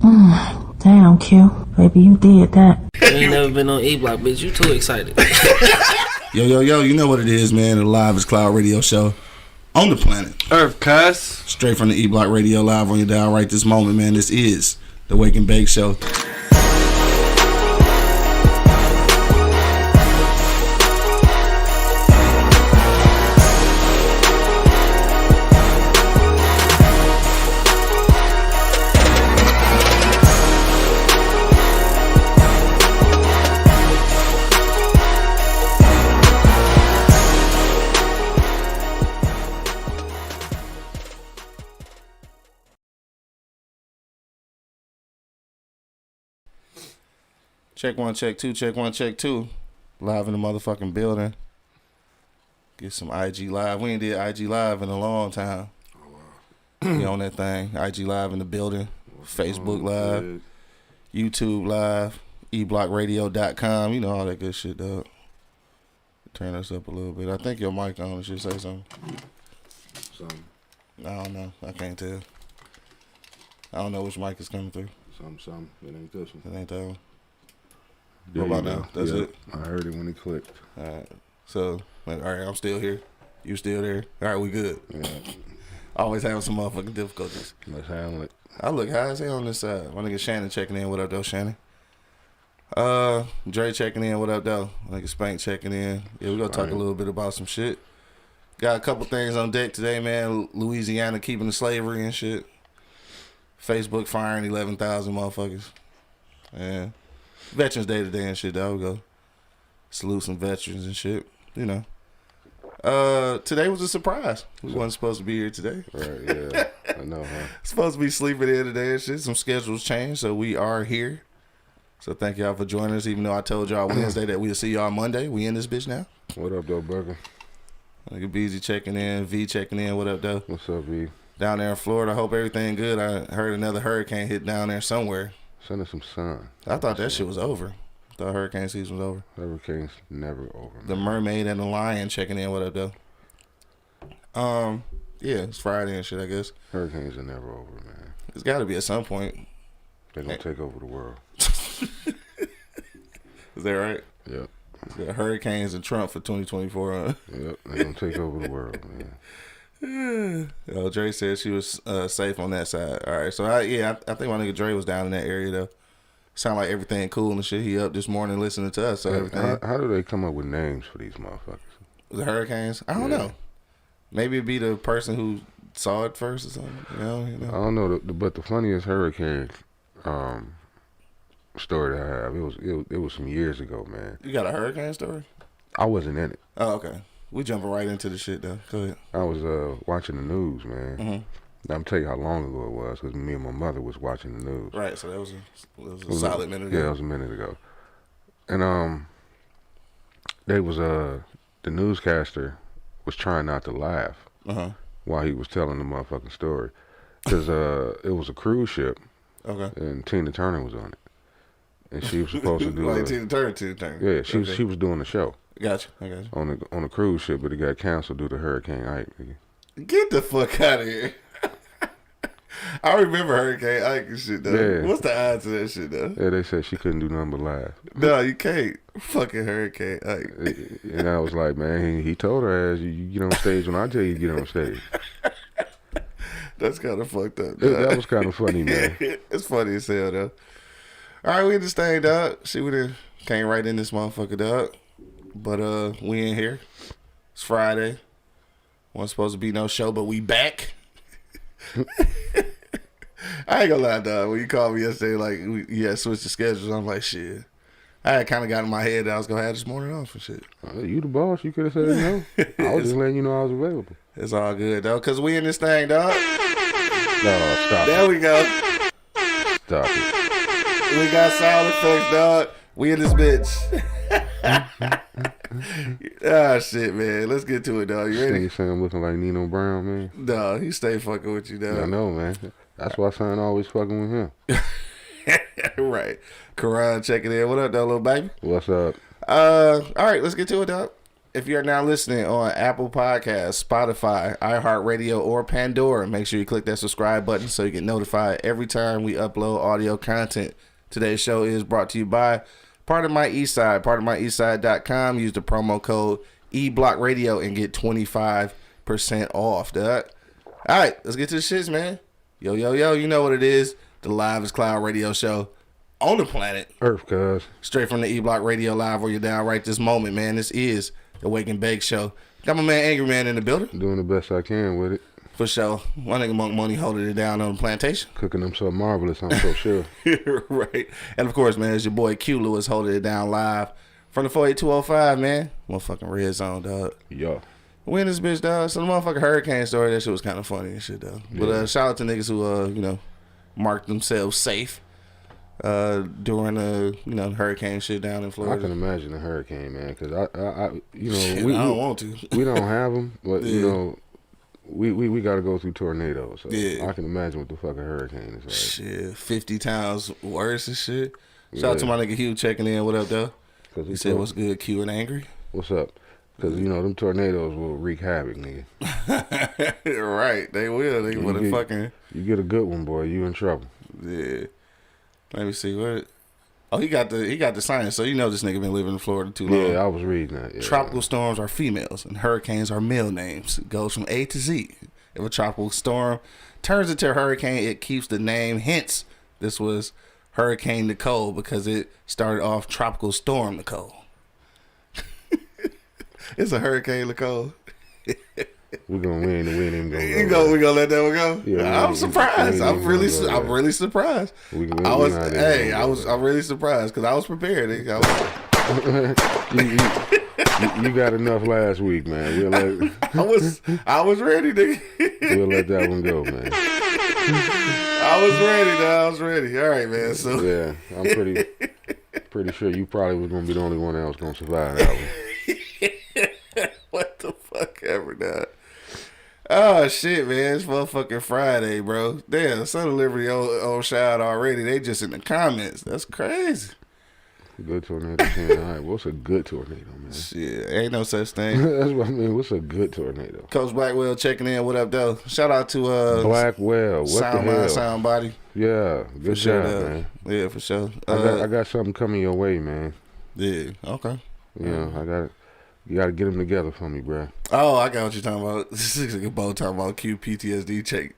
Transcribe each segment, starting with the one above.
Damn, Q. Baby, you did that. You ain't never been on E-Block, bitch. You too excited. Yo, you know what it is, man. The Live Cloud radio show on the planet Earth, cuz. straight from the E-Block Radio live on your dial right this moment, man. This is the Wake and Bake Show. Check one, check two, check one, check two. Live in the motherfucking building. Get some IG Live. We ain't did IG Live in a long time. We on that thing. IG Live in the building. Facebook Live. YouTube Live. eblockradio.com. You know all that good shit, dog. Turn us up a little bit. I think your mic on. It should say something. Something. I don't know. I can't tell. I don't know which mic is coming through. Something. It ain't this one. It ain't that one. There What about you go. now? That's it? I heard it when it clicked. All right. So, all right, I'm still here. You still there? All right, we good. Yeah. Always having some motherfucking difficulties. Let's handle it. I look high as hell on this side. My nigga Shannon checking in. What up, though, Shannon? Dre checking in. What up, though? My nigga Spank checking in. Yeah, we gonna talk a little bit about some shit. Got a couple things on deck today, man. Louisiana keeping the slavery and shit. Facebook firing 11,000 motherfuckers. Yeah. Veterans Day today and shit, though. We go salute some veterans and shit. You know. Today was a surprise. We wasn't supposed to be here today. Right, yeah. I know, huh? Supposed to be sleeping in today and shit. Some schedules changed, so we are here. So thank y'all for joining us. Even though I told y'all Wednesday that we'll see y'all Monday, we in this bitch now. What up, though, Burger? Nigga BZ checking in, V checking in. What up, though? What's up, V? Down there in Florida, I hope everything good. I heard another hurricane hit down there somewhere. Send us some sun. I thought that shit was over. I thought hurricane season was over. Hurricane's never over, man. The Mermaid and the Lion checking in. What up, though? Yeah, it's Friday and shit, I guess. Hurricanes are never over, man. It's got to be at some point. They're gonna take over the world. Is that right? Yep. The hurricanes and Trump for 2024. Huh? Yep. They're gonna take over the world, man. Dre said she was safe on that side. All right, so I think my nigga Dre was down in that area though. Sound like everything cool and shit. He up this morning listening to us. So everything. How do they come up with names for these motherfuckers? The hurricanes? I don't know. Maybe it'd be the person who saw it first or something. You know? I don't know. But the funniest hurricane story that I have, it was some years ago, man. You got a hurricane story? I wasn't in it. Oh, okay. We jumping right into the shit though. Go ahead. I was watching the news, man. Mm-hmm. I'm tell you how long ago it was because me and my mother was watching the news. Right, so that was a solid minute ago. Yeah, it was a minute ago. And they was the newscaster was trying not to laugh while he was telling the motherfucking story because it was a cruise ship. Okay. And Tina Turner was on it, and she was supposed to do like Tina Turner. Yeah, she was doing the show. Gotcha. I got you. On a cruise ship, but it got canceled due to Hurricane Ike. Get the fuck out of here. I remember Hurricane Ike and shit, though. Yeah. What's the odds of that shit, though? Yeah, they said she couldn't do nothing but laugh. No, you can't. Fucking Hurricane Ike. And I was like, man, he told her, you get on stage when I tell you to get on stage. That's kind of fucked up. That was kind of funny, man. It's funny as hell, though. All right, we in this thing, dog. See, we came right in this motherfucker, dog. But we in here. It's Friday. Wasn't supposed to be no show, but we back. I ain't gonna lie, dog. When you called me yesterday, like you had switched the schedules, I'm like, shit. I had kind of got in my head that I was gonna have this morning off and shit. You the boss. You could have said no. I was just letting you know I was available. It's all good, though, because we in this thing, dog. No, stop There we go. Stop it. We got sound effects, dog. We in this bitch. Ah, shit, man. Let's get to it, dog. You ready? You saying I'm looking like Nino Brown, man? No, he stay fucking with you, dog. I know, man. That's why son always fucking with him. Right. Karan checking in. What up, dog, little baby? What's up? All right, let's get to it, dog. if you're now listening on Apple Podcasts, Spotify, iHeartRadio, or Pandora, make sure you click that subscribe button so you get notified every time we upload audio content. Today's show is brought to you by Part of My Eastside, partofmyeastside.com. Use the promo code eBlockRadio and get 25% off, dog. All right, let's get to the shits, man. Yo, you know what it is. The livest cloud radio show on the planet Earth, cuz. straight from the E-Block Radio Live where you're down right this moment, man. This is the Wake and Bake Show. Got my man Angry Man in the building. Doing the best I can with it. For sure. One nigga Monk Money holding it down on the plantation. Cooking them so marvelous, I'm so sure. Right. And of course, man, it's your boy Q Lewis holding it down live from the 48205, man. Motherfucking red zone, dog. Yo. We in this bitch, dog. So the motherfucking hurricane story, that shit was kind of funny and shit, though. Yeah. But shout out to niggas who, marked themselves safe during the hurricane shit down in Florida. I can imagine a hurricane, man, because I Shit, I don't want to. We don't have them, but Yeah. we got to go through tornadoes. So Yeah. I can imagine what the fucking hurricane is like. Shit, 50 times worse and shit. Shout out to my nigga Hugh checking in. What up, though? He said, "What's good, Q and Angry?" What's up? Because them tornadoes will wreak havoc, nigga. Right, they will. They would fucking. You get a good one, boy, you in trouble. Yeah. Let me see what. Oh, he got the science. So this nigga been living in Florida too long. Yeah, I was reading that. Yeah. Tropical storms are females and hurricanes are male names. It goes from A to Z. If a tropical storm turns into a hurricane, it keeps the name. Hence, this was Hurricane Nicole because it started off Tropical Storm Nicole. It's a Hurricane Nicole. We ain't even gonna We gonna let that one go. Yeah, I'm surprised. I'm really go surprised. I'm really surprised because I was prepared. You got enough last week, man. I was ready, nigga. We'll let that one go, man. I was ready, dog. I was ready. All right, man. So yeah, I'm pretty sure you probably was gonna be the only one that was gonna survive that one. What the fuck ever, dog. Oh shit, man! It's motherfucking Friday, bro. Damn, Son of Liberty old shout already. They just in the comments. That's crazy. Good tornado. All right, what's a good tornado, man? Shit, ain't no such thing. That's what I mean. What's a good tornado? Coach Blackwell checking in. What up, though? Shout out to Blackwell. What Sound the hell? Mind, Sound Body. Yeah, good job, man. Yeah, for sure. I got something coming your way, man. Yeah. Okay. You gotta get them together for me, bro. Oh, I got what you're talking about. This is like a bow talking about QPTSD check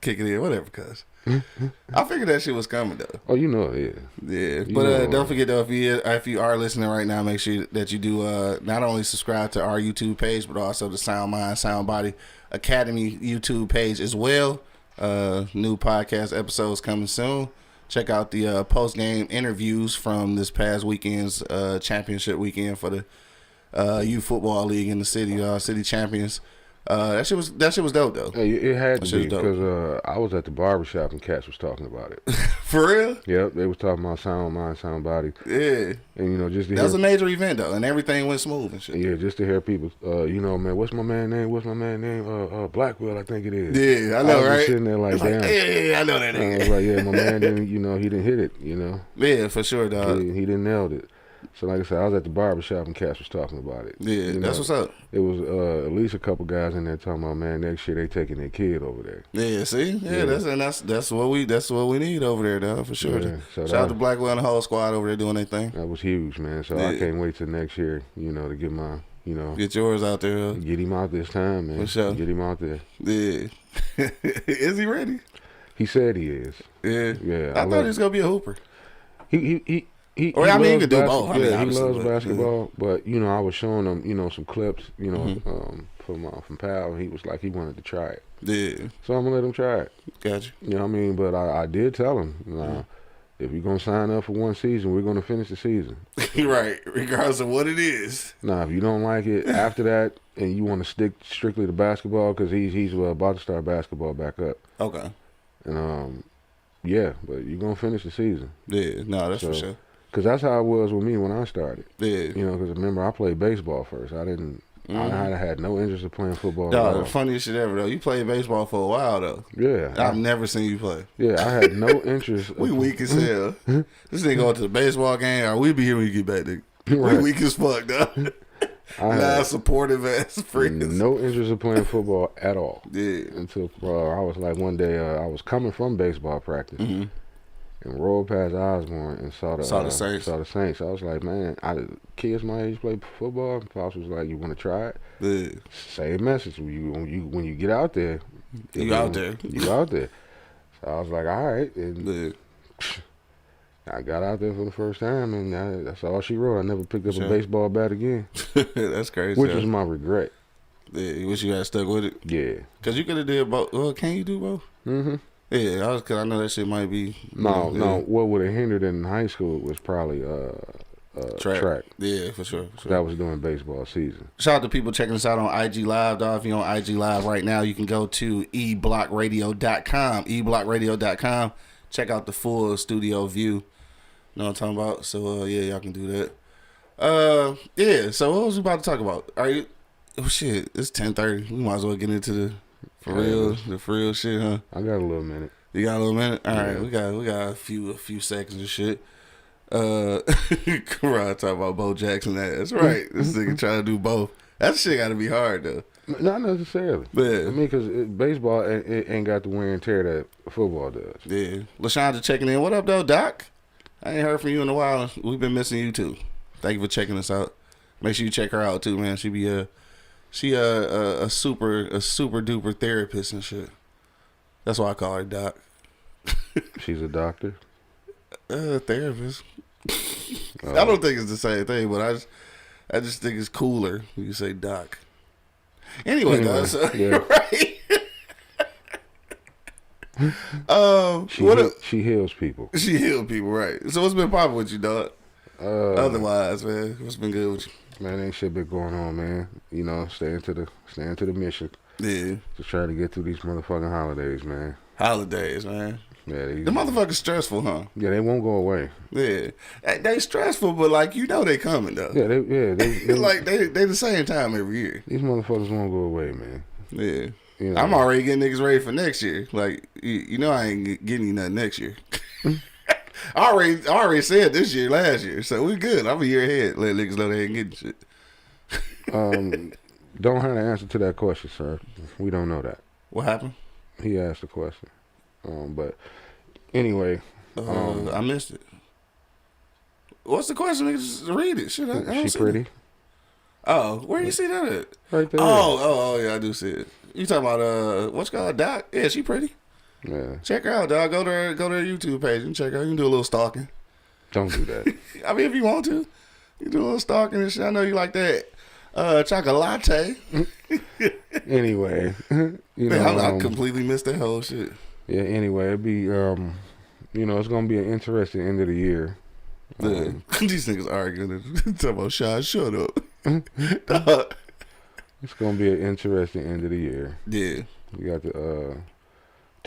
kicking in, whatever, cuz. I figured that shit was coming though. Oh, you know it. Yeah. But don't forget though, if you are listening right now, make sure that you do not only subscribe to our YouTube page, but also the Sound Mind, Sound Body Academy YouTube page as well. New podcast episodes coming soon. Check out the post game interviews from this past weekend's championship weekend for the youth football league in the city, city champions. That shit was dope though. Hey, it had to be because I was at the barbershop and cats was talking about it. For real? Yep, they was talking about Sound Mind, Sound Body. Yeah. And just to that was a major event though, and everything went smooth and shit. Yeah, just to hear people, man, what's my man name? Blackwell, I think it is. Yeah, I know, right? Sitting there like, damn. Yeah, I know that nigga. I was like, yeah, my man didn't, he didn't hit it, Yeah, for sure, dog. He didn't nailed it. So like I said, I was at the barbershop and Cats was talking about it. Yeah, that's what's up. It was at least a couple guys in there talking about, man, next year they taking their kid over there. Yeah, see? Yeah. That's what we need over there, though, for sure. Yeah, so shout out to Blackwell and the whole squad over there doing their thing. That was huge, man. So I can't wait till next year, to get my, get yours out there. Huh? Get him out this time, man. For sure. Get him out there. Yeah. Is he ready? He said he is. Yeah. Yeah. I thought he was gonna be a hooper. He he could do both. He loves basketball, but I was showing him, some clips, from Pal, and he was like he wanted to try it. Yeah. So I'm gonna let him try it. Gotcha. You know what I mean? But I did tell him, if you're gonna sign up for one season, we're gonna finish the season. Right, regardless of what it is. Now, if you don't like it after that, and you want to stick strictly to basketball, because he's about to start basketball back up. Okay. And yeah, but you're gonna finish the season. Yeah, no, that's for sure. Because that's how it was with me when I started. Yeah. Because remember, I played baseball first. I didn't. I had no interest in playing football. Dog, the funniest shit ever though. You played baseball for a while though. Yeah. I've never seen you play. Yeah, I had no interest. We weak as hell. This nigga going to the baseball game, or we be here when you get back, nigga. Right. We weak as fuck, dog. Non-supportive ass friends. No interest in playing football at all. Yeah. Until I was like, one day I was coming from baseball practice and rolled past Osborne and saw the Saints. I was like, man, kids my age play football. Pops was like, you want to try it? Yeah. Same message. When you get out there, you out there. You out there. So I was like, all right. And I got out there for the first time, and that's all she wrote. I never picked up a baseball bat again. That's crazy. Which was my regret. Yeah, you wish you had stuck with it? Yeah. Because you could have did both. Well, can you do both? Mm-hmm. Yeah, because I know that shit might be... No, what would have hindered it in high school was probably track. Yeah, for sure. That was during baseball season. Shout out to people checking us out on IG Live, dog. If you're on IG Live right now, you can go to eblockradio.com. eblockradio.com. Check out the full studio view. Know what I'm talking about? So, y'all can do that. So what was we about to talk about? Are you... Oh, shit. It's 10:30. We might as well get into the for real shit, huh? I got a little minute. You got a little minute? All right. We got a few seconds of shit. Karan talking about Bo Jackson. That's right. This nigga trying to do both. That shit got to be hard, though. Not necessarily. Yeah. I mean, because baseball ain't got the wear and tear that football does. Yeah. LaShonda checking in. What up, though, Doc? I ain't heard from you in a while. We've been missing you, too. Thank you for checking us out. Make sure you check her out, too, man. She a super duper therapist and shit. That's why I call her Doc. She's a doctor? Therapist. I don't think it's the same thing, but I just think it's cooler when you say Doc. Anyway, guys, yeah. Right? She heals people. She heals people, right? So what's been popping with you, dog? Otherwise, man, what's been good with you? Man, ain't shit been going on, man. You know, staying to the mission. Yeah. Just trying to get through these motherfucking holidays, man. Holidays, man. Yeah, the motherfuckers stressful, huh? Yeah, they won't go away. Yeah, they stressful, but like they coming though. Yeah, they like they the same time every year. These motherfuckers won't go away, man. Yeah, you know, I'm already getting niggas ready for next year. Like you know, I ain't getting you nothing next year. I already said this year, last year, so we good. I'm a year ahead. Let niggas know they ain't getting shit. Don't have an answer to that question, sir. We don't know that. What happened? He asked the question. But anyway, I missed it. What's the question? Nigga, just read it. Shit, I don't she pretty? It. Oh, where you see that at? Right there. Oh, yeah, I do see it. You talking about what's called Doc? Yeah, she pretty. Yeah. Check her out, dog. Go to her YouTube page and check her out. You can do a little stalking. Don't do that. I mean, if you want to, you do a little stalking and shit. I know you like that. Chocolate. Anyway, you know, man, I completely missed that whole shit. Yeah. Anyway, it'd be it's gonna be an interesting end of the year. These niggas arguing. Talking about Shy, shut up. It's gonna be an interesting end of the year. Yeah. We got the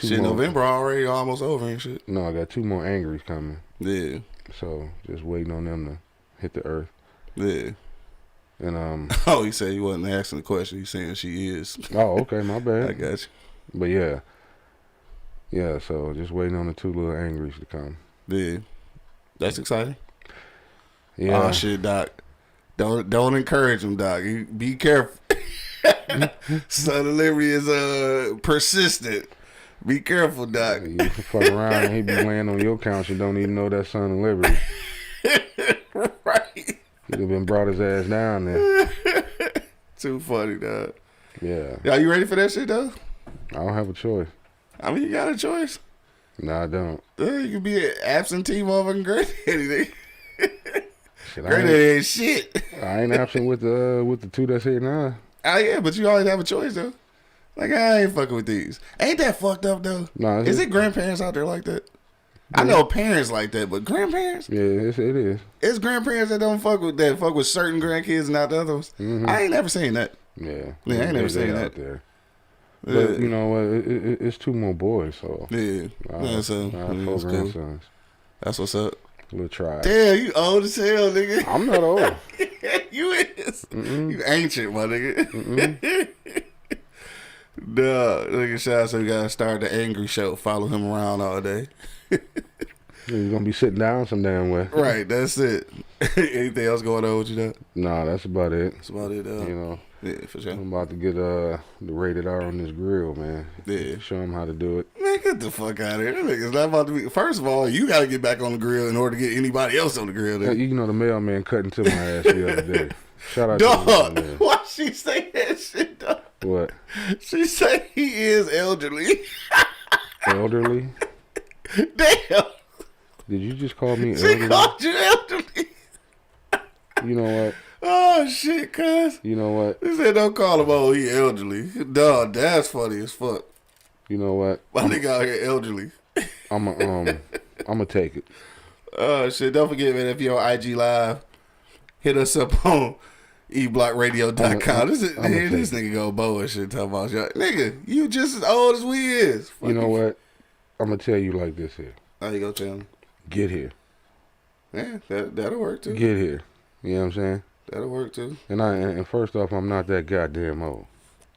November already almost over and shit. No, I got 2 more angries coming. Yeah. So just waiting on them to hit the earth. Yeah. And oh, he said he wasn't asking the question. He's saying she is. Oh, okay, my bad. I got you. But yeah. So just waiting on the 2 little angries to come. Yeah. That's exciting. Yeah. Oh shit, Doc. Don't encourage him, Doc. Be careful. Son of Liberty is persistent. Be careful, Doc. You can fuck around and he be laying on your couch and don't even know that Son of Liberty. Right. He'd have been brought his ass down there. Too funny, dog. Yeah. Are you ready for that shit, though? I don't have a choice. I mean, you got a choice. No, I don't. You can be an absentee motherfucking granddaddy. Shit, Granddaddy ain't shit. I ain't absent with the 2 that's here now. Oh, yeah, but you always have a choice, though. Like, I ain't fucking with these. Ain't that fucked up, though? No, is it grandparents out there like that? Yeah. I know parents like that, but grandparents? Yeah, it is. It's grandparents that don't fuck with certain grandkids and not the others. Mm-hmm. I ain't never seen that. Yeah. I ain't never seen that. Out there. But, you know what, it's 2 more boys, so. Yeah. So 4 grandsons. Cool. That's what's up. Little tribe. Damn, you old as hell, nigga. I'm not old. You is. Mm-mm. You ancient, my nigga. Duh, nigga, shout out, so you gotta start the angry show. Follow him around all day. You're gonna be sitting down some damn way. Right, that's it. Anything else going on with you, though? Nah, that's about it. That's about it, though. You know. Yeah, for sure. I'm about to get the rated R on this grill, man. Yeah. Show him how to do it. Man, get the fuck out of here. That nigga's not about to be. First of all, you got to get back on the grill in order to get anybody else on the grill. You know, the mailman cut into my ass the other day. Shout out to Dog, the mailman. why she say that shit, dog? What? She say he is elderly. Elderly? Damn. Did you just call me She elderly? called you elderly. You know what? Oh, shit, cuz. You know what? He said, don't call him, oh, he elderly. Dog, that's funny as fuck. You know what? My nigga out here elderly. I'ma take it. Oh, shit. Don't forget, man, if you're on IG Live, hit us up on eblockradio.com. This nigga go bow and shit talking about y'all. Nigga, you just as old as we is. You know what? I'm gonna tell you like this here. How you gonna tell him? Get here. Yeah, that'll work too. Get here. You know what I'm saying? That'll work too. And first off, I'm not that goddamn old.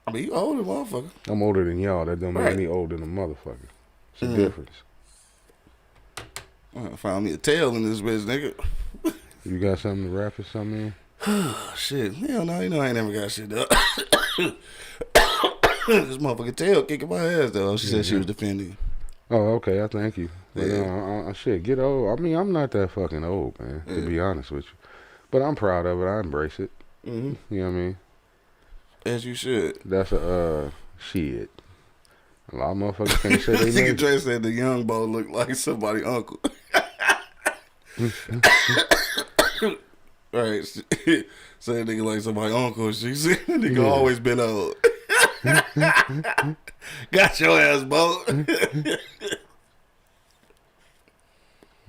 I mean, you older, motherfucker. I'm older than y'all. That don't make Right. me older than a motherfucker. It's a difference. I found me a tail in this bitch, nigga. You got something to wrap or something in? Oh, shit. Hell no, you know I ain't never got shit up. This motherfucking tail kicking my ass, though. She said she was defending. Oh, okay. I thank you. But, Yeah. shit, get old. I mean, I'm not that fucking old, man, to be honest with you. But I'm proud of it. I embrace it. Mm-hmm. You know what I mean? As you should. That's a, shit. A lot of motherfuckers can't say they Nigga made it. Dre said the young boy looked like somebody's uncle. Right. Say that nigga like somebody's uncle. She said that nigga always been old. Got your ass, Bo.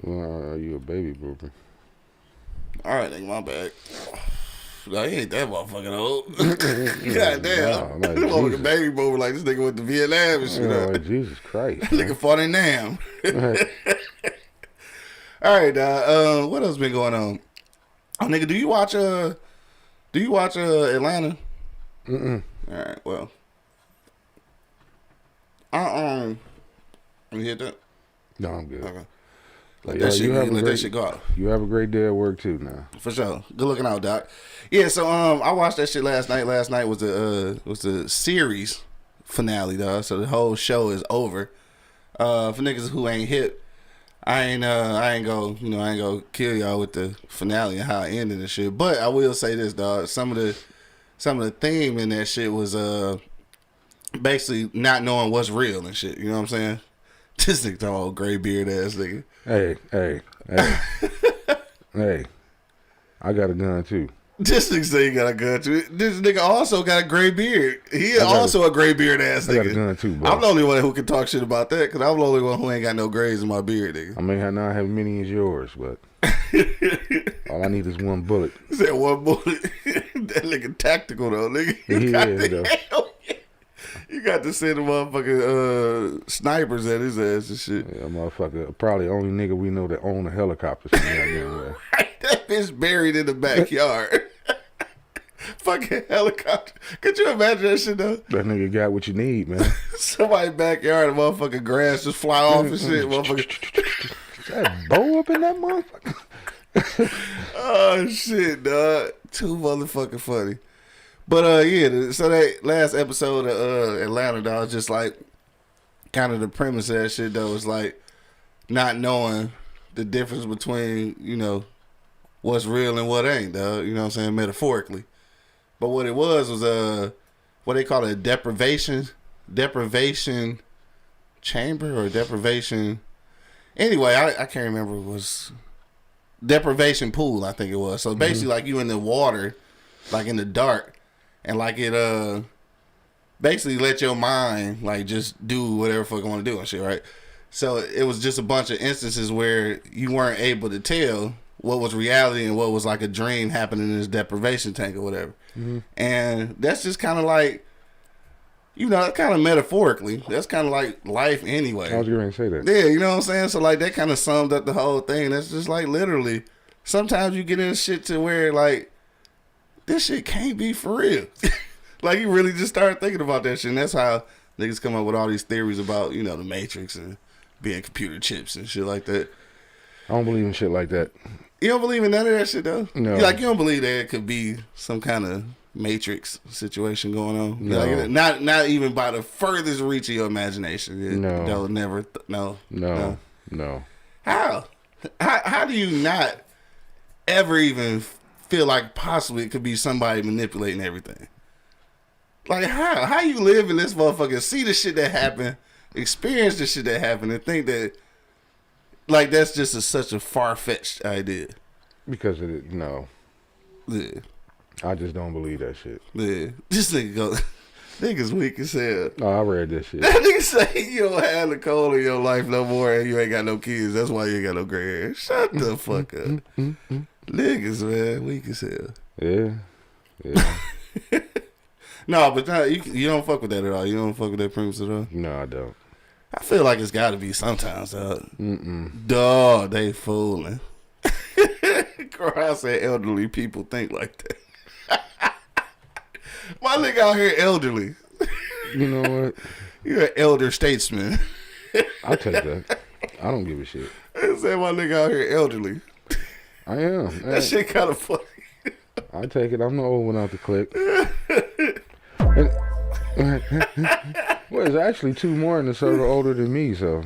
Well, are you a baby boomer? All right, nigga, my bad. No, he ain't that motherfucking old. Goddamn. Nah, like This motherfucking Jesus. baby boomer like this nigga went to Vietnam and shit. Oh, like, Jesus Christ. Nigga fought in Nam. All right, what else been going on? Oh, nigga, do you watch Atlanta? Mm-mm. All right, well, let me hit that. No, I'm good. Okay. Let Yeah, that shit, you have a let that great- shit go out. You have a great day at work, too, now. For sure. Good looking out, Doc. Yeah, so I watched that shit last night. Last night was the series finale, dog. So the whole show is over. For niggas who ain't hip, I ain't gonna kill y'all with the finale and how it ended and shit. But I will say this, dog. Some of the theme in that shit was basically not knowing what's real and shit. You know what I'm saying? This nigga talking about gray beard ass nigga. Hey. Hey. I got a gun, too. This nigga say he got a gun too. This nigga also got a gray beard. He also a gray beard ass I got a nigga. gun, too, bro. I'm the only one who can talk shit about that because I'm the only one who ain't got no grays in my beard, nigga. I may not have many as yours, but all I need is one bullet. He said one bullet. That nigga tactical though, nigga. He is, though. You got to send the motherfucking snipers at his ass and shit. Yeah, motherfucker. Probably the only nigga we know that own a helicopter. From there, That bitch buried in the backyard. Fucking helicopter. Could you imagine that shit though? that nigga got what you need, man. Somebody's backyard and motherfucking grass just fly off and shit. Motherfucker. Is that bow up in that motherfucker? Oh shit, dog. Too motherfucking funny. But yeah, so that last episode of Atlanta, dog, just like kind of the premise of that shit though was like not knowing the difference between, you know, what's real and what ain't, dog. You know what I'm saying? Metaphorically. But what it was what they call it, deprivation chamber or deprivation. Anyway, I can't remember. It was deprivation pool, I think it was. So basically, like you in the water, like in the dark, and like it basically let your mind like just do whatever fuck you want to do and shit, right? So it was just a bunch of instances where you weren't able to tell what was reality and what was like a dream happening in this deprivation tank or whatever. Mm-hmm. And that's just kind of like, you know, kind of metaphorically, that's kind of like life anyway. I was going to say that. Yeah, you know what I'm saying? So like that kind of summed up the whole thing. That's just like literally, sometimes you get in shit to where like, this shit can't be for real. Like you really just start thinking about that shit. And that's how niggas come up with all these theories about, you know, the Matrix and being computer chips and shit like that. I don't believe in shit like that. You don't believe in none of that shit, though? No. Like, you don't believe there could be some kind of Matrix situation going on? No. Like, not even by the furthest reach of your imagination. No. They'll never... No. How? How do you not ever even feel like possibly it could be somebody manipulating everything? Like, how? How you live in this motherfucker, see the shit that happened, experience the shit that happened, and think that, like, that's just such a far-fetched idea? Because of it, no. Yeah. I just don't believe that shit. Yeah. This nigga go, niggas weak as hell. Oh, I read this shit. That nigga say you don't have the cold in your life no more and you ain't got no kids. That's why you ain't got no gray hair. Shut the fuck up. Niggas, man, weak as hell. Yeah. No, but no, you don't fuck with that at all. You don't fuck with that premise at all. No, I don't. I feel like it's got to be sometimes, dog. Dog, they fooling. Carl said elderly people think like that. My nigga out here elderly. You know what? You're an elder statesman. I'll take that. I don't give a shit. I said my nigga out here elderly. I am. That shit kind of funny. I take it. I'm the old one out the clique. Well, there's actually two more in the circle older than me, so.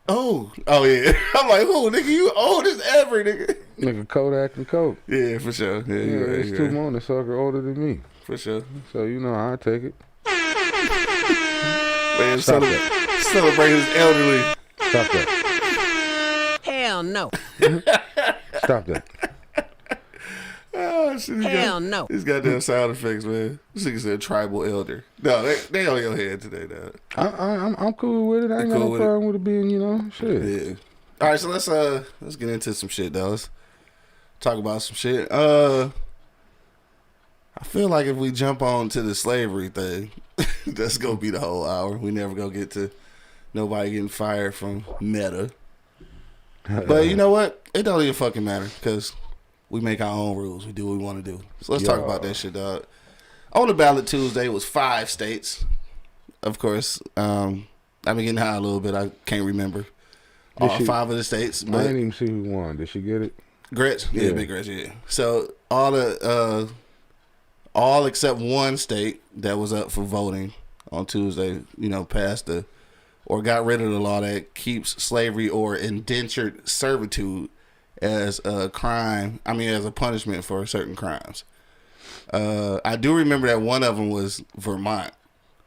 Oh yeah. I'm like, who, nigga? You old as ever, nigga. Nigga Kodak and Coke. Yeah, for sure. Yeah, you're right, there's two more in the circle older than me. For sure. So, you know, I take it. Man, Stop that. Celebrate his elderly. Stop that. Hell no. Stop that. Oh, shit, Hell no. These goddamn sound effects, man. This nigga said tribal elder. No, they on your head today, dog. I'm cool with it. I ain't got no problem with it being, you know, shit. Yeah. All right, so let's get into some shit, though. Let's talk about some shit. I feel like if we jump on to the slavery thing, that's gonna be the whole hour. We never gonna get to nobody getting fired from Meta. But you know what? It don't even fucking matter because we make our own rules. We do what we want to do. So let's talk about that shit, dog. On the ballot Tuesday was 5 states. Of course, I've been getting high a little bit. I can't remember all 5 of the states. But I didn't even see who won. Did she get it? Gretsch? Yeah, Big Gretsch, yeah. So all except one state that was up for voting on Tuesday, you know, passed or got rid of the law that keeps slavery or indentured servitude as a crime. I mean, as a punishment for certain crimes. I do remember that one of them was Vermont.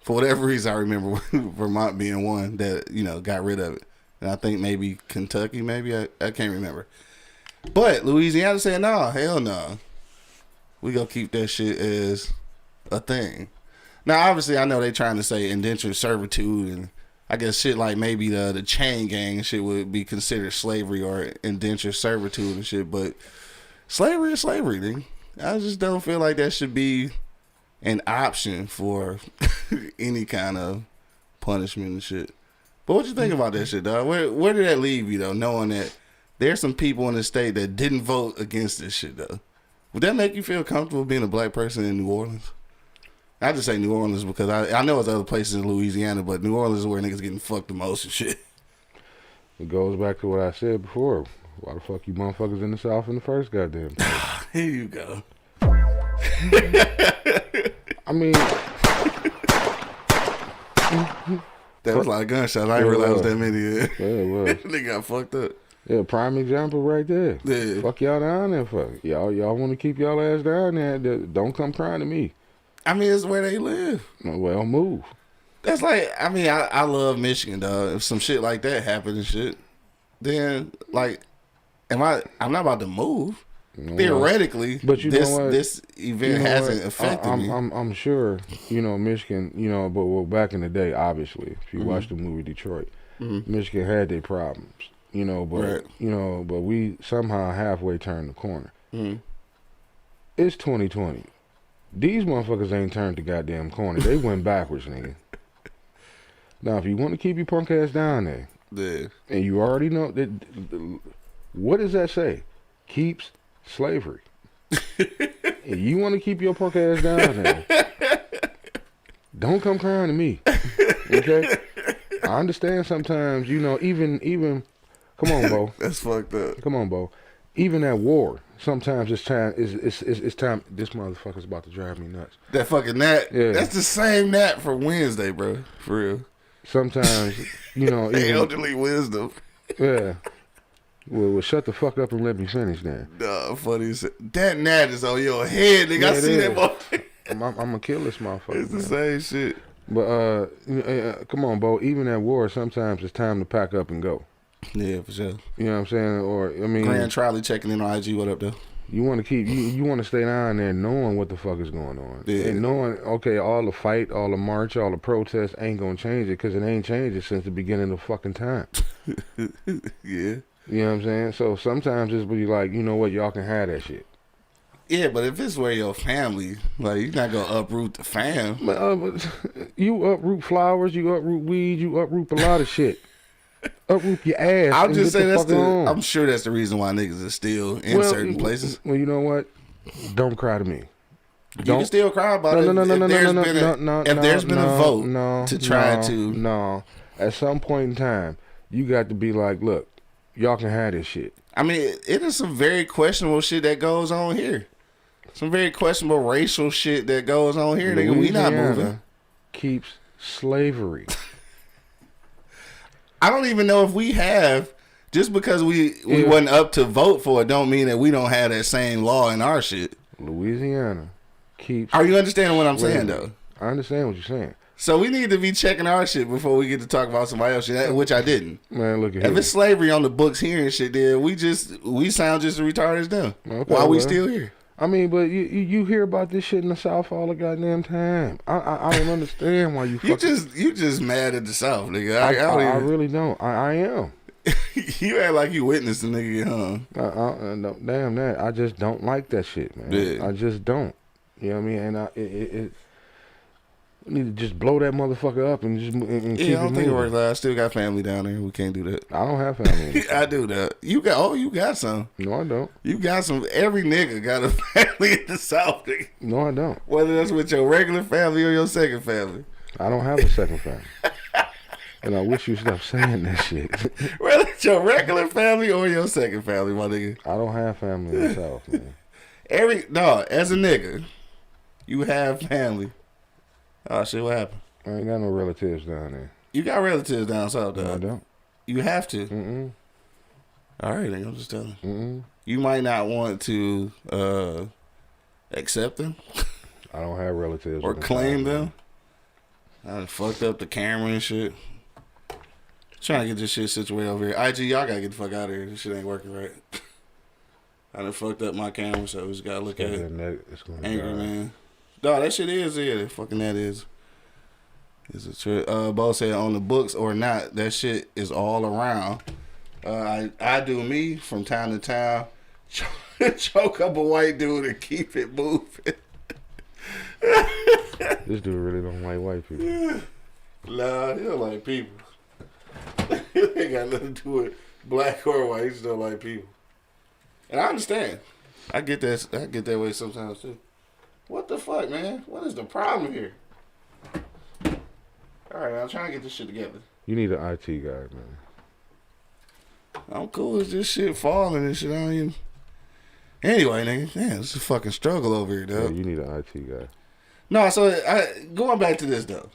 For whatever reason, I remember Vermont being one that, you know, got rid of it. And I think maybe Kentucky, maybe. I can't remember. But Louisiana said, no, hell no. We gonna keep that shit as a thing. Now, obviously, I know they trying to say indentured servitude, and I guess shit like maybe the chain gang and shit would be considered slavery or indentured servitude and shit. But slavery is slavery, dude. I just don't feel like that should be an option for any kind of punishment and shit. But what you think about that shit, dog? Where did that leave you, though, knowing that there's some people in the state that didn't vote against this shit, though? Would that make you feel comfortable being a black person in New Orleans? I just say New Orleans because I know it's other places in Louisiana, but New Orleans is where niggas getting fucked the most and shit. It goes back to what I said before. Why the fuck you motherfuckers in the South in the first goddamn time? Here you go. I mean... That was a lot of gunshots. I didn't realize it was that many. Yeah, it was. They got fucked up. Yeah, prime example right there. Yeah. Fuck y'all down there for. Y'all want to keep y'all ass down there. Don't come crying to me. I mean, it's where they live. Well, move. That's like, I mean, I love Michigan, dog. If some shit like that happened and shit, then, like, I'm not about to move. Theoretically, but you know what? This event hasn't affected me. I'm sure, you know, Michigan, you know, but back in the day, obviously, if you watch the movie Detroit, Michigan had their problems, you know, but you know, but we somehow halfway turned the corner. It's 2020. These motherfuckers ain't turned the goddamn corner. They went backwards, nigga. Now, if you want to keep your punk ass down there, and you already know that, what does that say? Keeps slavery. And you want to keep your punk ass down there, don't come crying to me. Okay? I understand sometimes, you know, even Come on, Bo. That's fucked up. Come on, Bo. Even at war, sometimes it's time. It's time. This motherfucker's about to drive me nuts. That fucking gnat. Yeah. That's the same gnat for Wednesday, bro. For real. Sometimes, you know. Even, elderly wisdom. Yeah. Well, shut the fuck up and let me finish then. Nah, funny as that gnat is on your head, nigga. Yeah, I see that is. motherfucker. I'm gonna kill this motherfucker. It's the same shit. But come on, Bo. Even at war, sometimes it's time to pack up and go. Yeah, for sure. You know what I'm saying? Or I mean, Grand Trolley checking in on IG. What up, though? you want to keep you want to stay down there knowing what the fuck is going on, Yeah. and knowing all the fight, all the march, all the protest ain't gonna change it because it ain't changed since the beginning of fucking time. Yeah. You know what I'm saying? So sometimes it's be like, you know what, y'all can have that shit. Yeah, but if it's where your family, like, you're not gonna uproot the fam. But you uproot flowers, you uproot weeds, you uproot a lot of shit. Uproot your ass. I'm just saying that's on. I'm sure that's the reason why niggas are still in certain places. Well, you know what? Don't cry to me. You can still cry about it. If there's been a vote to try to. No. At some point in time, you got to be like, look, y'all can have this shit. I mean, it is some very questionable shit that goes on here. Some very questionable racial shit that goes on here. Nigga, we not moving. Keeps slavery. I don't even know if we have, just because we wasn't up to vote for it, don't mean that we don't have that same law in our shit. Louisiana keeps. Are you understanding what I'm saying, though? I understand what you're saying. So we need to be checking our shit before we get to talk about somebody else shit, which I didn't. Man, look at If it's slavery on the books here and shit, then we sound just as retarded as them. Okay, Why we still here? I mean, but you hear about this shit in the South all the goddamn time. I don't understand why you. You just mad at the South, nigga. I really don't. I am. You act like you witnessed a nigga get hung. No, damn that. I just don't like that shit, man. Yeah. I just don't. You know what I mean? And we need to just blow that motherfucker up and just keep it moving. I don't think it works. I still got family down there. We can't do that. I don't have family. I do that. You got some. No, I don't. You got some. Every nigga got a family in the South, nigga. No, I don't. Whether that's with your regular family or your second family. I don't have a second family. And I wish you stop saying that shit. Whether it's your regular family or your second family, my nigga. I don't have family in the South, man. As a nigga, you have family. Oh shit, what happened? I ain't got no relatives down there. You got relatives down south, though. No, I don't. You have to. Mm-mm. All right, then I'm just telling you. Mm-mm. You might not want to accept them. I don't have relatives. Or claim them. I done fucked up the camera and shit. Trying to get this shit situated over here. IG, y'all gotta get the fuck out of here. This shit ain't working right. I done fucked up my camera, so we just gotta look at it. Angry man. Dog, that shit is, yeah. That fucking that is. It's a trip. Bo said on the books or not, that shit is all around. I do me from time to time. Choke up a white dude and keep it moving. This dude really don't like white people. Nah, he don't like people. It ain't got nothing to do with black or white. He just don't like people. And I understand. I get that way sometimes too. What the fuck, man? What is the problem here? All right, I'm trying to get this shit together. You need an IT guy, man. I'm cool as this shit falling and shit. I don't even. Anyway, nigga, damn, it's a fucking struggle over here, though. Yeah, you need an IT guy. No, so going back to this though,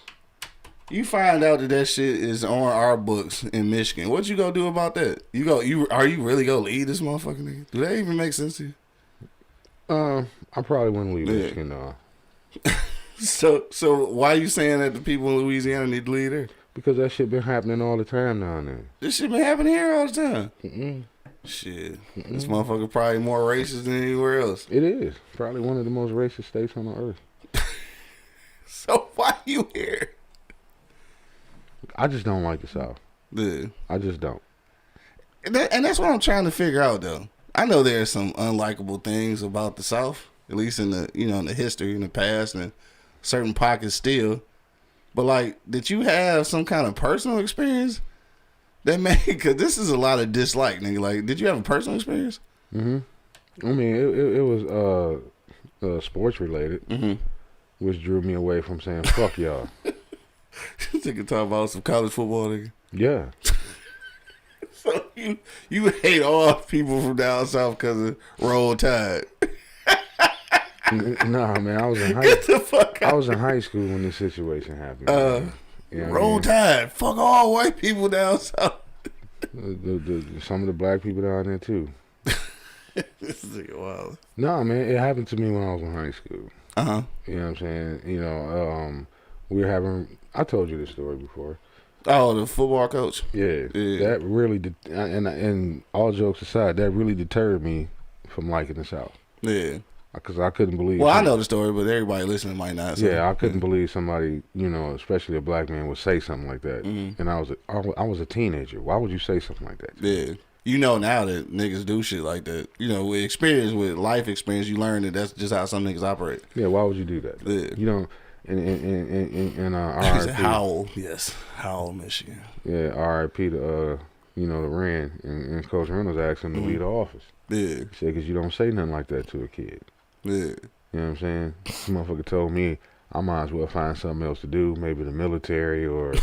you find out that shit is on our books in Michigan. What you gonna do about that? Are you really gonna leave this motherfucking nigga? Do that even make sense to you? I probably wouldn't leave Michigan, no. So why are you saying that the people in Louisiana need to leave there? Because that shit been happening all the time down there. This shit been happening here all the time. Mm-mm. Shit, this motherfucker probably more racist than anywhere else. It is probably one of the most racist states on the earth. So why you here? I just don't like the South. Dude. I just don't. And that's what I'm trying to figure out, though. I know there's some unlikable things about the South, at least in the in the history, in the past, and certain pockets still. But like, did you have some kind of personal experience that made? Because this is a lot of dislike, nigga. Like, did you have a personal experience? Mm-hmm. I mean, it was sports related, which drew me away from saying fuck y'all. Nigga talking about some college football, nigga. Yeah. So you hate all people from down south because of Roll Tide. Nah, man, I was in Get the fuck out. I was in high school when this situation happened. You know Roll Tide. Fuck all white people down south. Some of the black people down there too. This is wild. Nah, man, it happened to me when I was in high school. You know what I'm saying? You know, we were having. I told you this story before. Oh, the football coach. Yeah. That really did, and all jokes aside, that really deterred me from liking the South. Yeah. Because I couldn't believe. Well, I know the story, but everybody listening might not. So. Yeah, I couldn't believe somebody, you know, especially a black man, would say something like that. And I was a teenager. Why would you say something like that? Yeah. You know now that niggas do shit like that. You know, with life experience, you learn that that's just how some niggas operate. Yeah, why would you do that? Yeah. You know, and RIP. Howell, yes, Howell, Michigan. Yeah, RIP to you know, the Rand and Coach Reynolds asked him to leave the office. Yeah. He said, because you don't say nothing like that to a kid. Yeah. You know what I'm saying? This motherfucker told me I might as well find something else to do, maybe the military or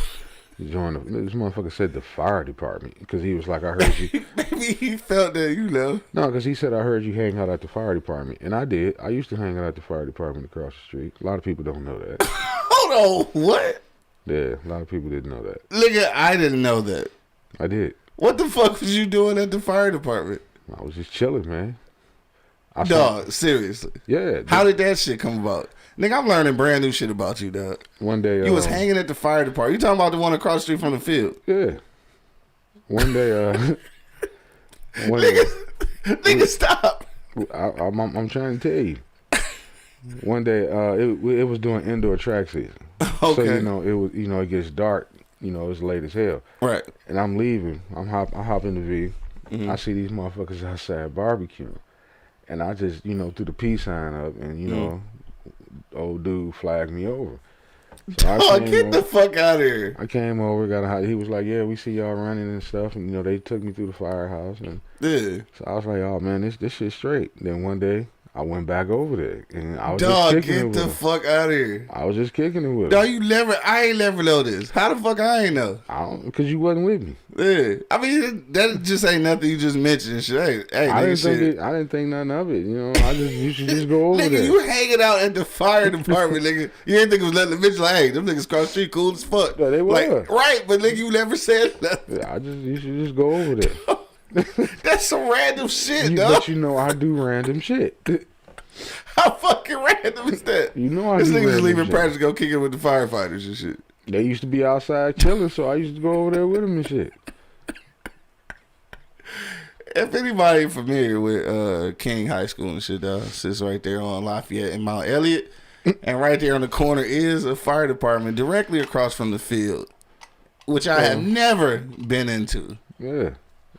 join this motherfucker said the fire department because he was like, I heard you. Maybe he felt that, you know. No, because he said, I heard you hang out at the fire department. And I did. I used to hang out at the fire department across the street. A lot of people don't know that. Hold on, what? Yeah, a lot of people didn't know that. Nigga, I didn't know that. I did. What the fuck was you doing at the fire department? I was just chilling, man. Dog, seriously. Yeah. How did that shit come about? Nigga, I'm learning brand new shit about you, dog. One day... You was hanging at the fire department. You talking about the one across the street from the field? Yeah. One day... Nigga, stop. I'm trying to tell you. One day, it was during indoor track season. Okay. So, it gets dark. You know, it's late as hell. Right. And I'm leaving. I hop in the V. I see these motherfuckers outside barbecuing. And I just, threw the peace sign up and, old dude flagged me over. So get the fuck out of here. I came over, he was like, yeah, we see y'all running and stuff. And, they took me through the firehouse. And yeah. So I was like, oh, man, this shit's straight. Then one day, I went back over there. And I was Dog, just kicking it with him. get the fuck out of here. I was just kicking it with him. Dog, I ain't never know this. How the fuck I ain't know? Because you wasn't with me. Yeah. I mean, that just ain't nothing you just mentioned and shit. Hey, I didn't think nothing of it. You should just go over nigga, there. you hanging out at the fire department, nigga. You didn't think it was letting the bitch like, hey, them niggas cross the street cool as fuck. Yeah, they were. Like, right, but nigga, you never said nothing. Yeah, you should just go over there. That's some random shit, dog. But I do random shit. How fucking random is that? I this do nigga's leaving shit. practice to go kick it with the firefighters and shit. They used to be outside chilling, so I used to go over there with them and shit. If anybody familiar with King High School and shit, sits right there on Lafayette and Mount Elliott, and right there on the corner is a fire department directly across from the field, which I have never been into. Yeah.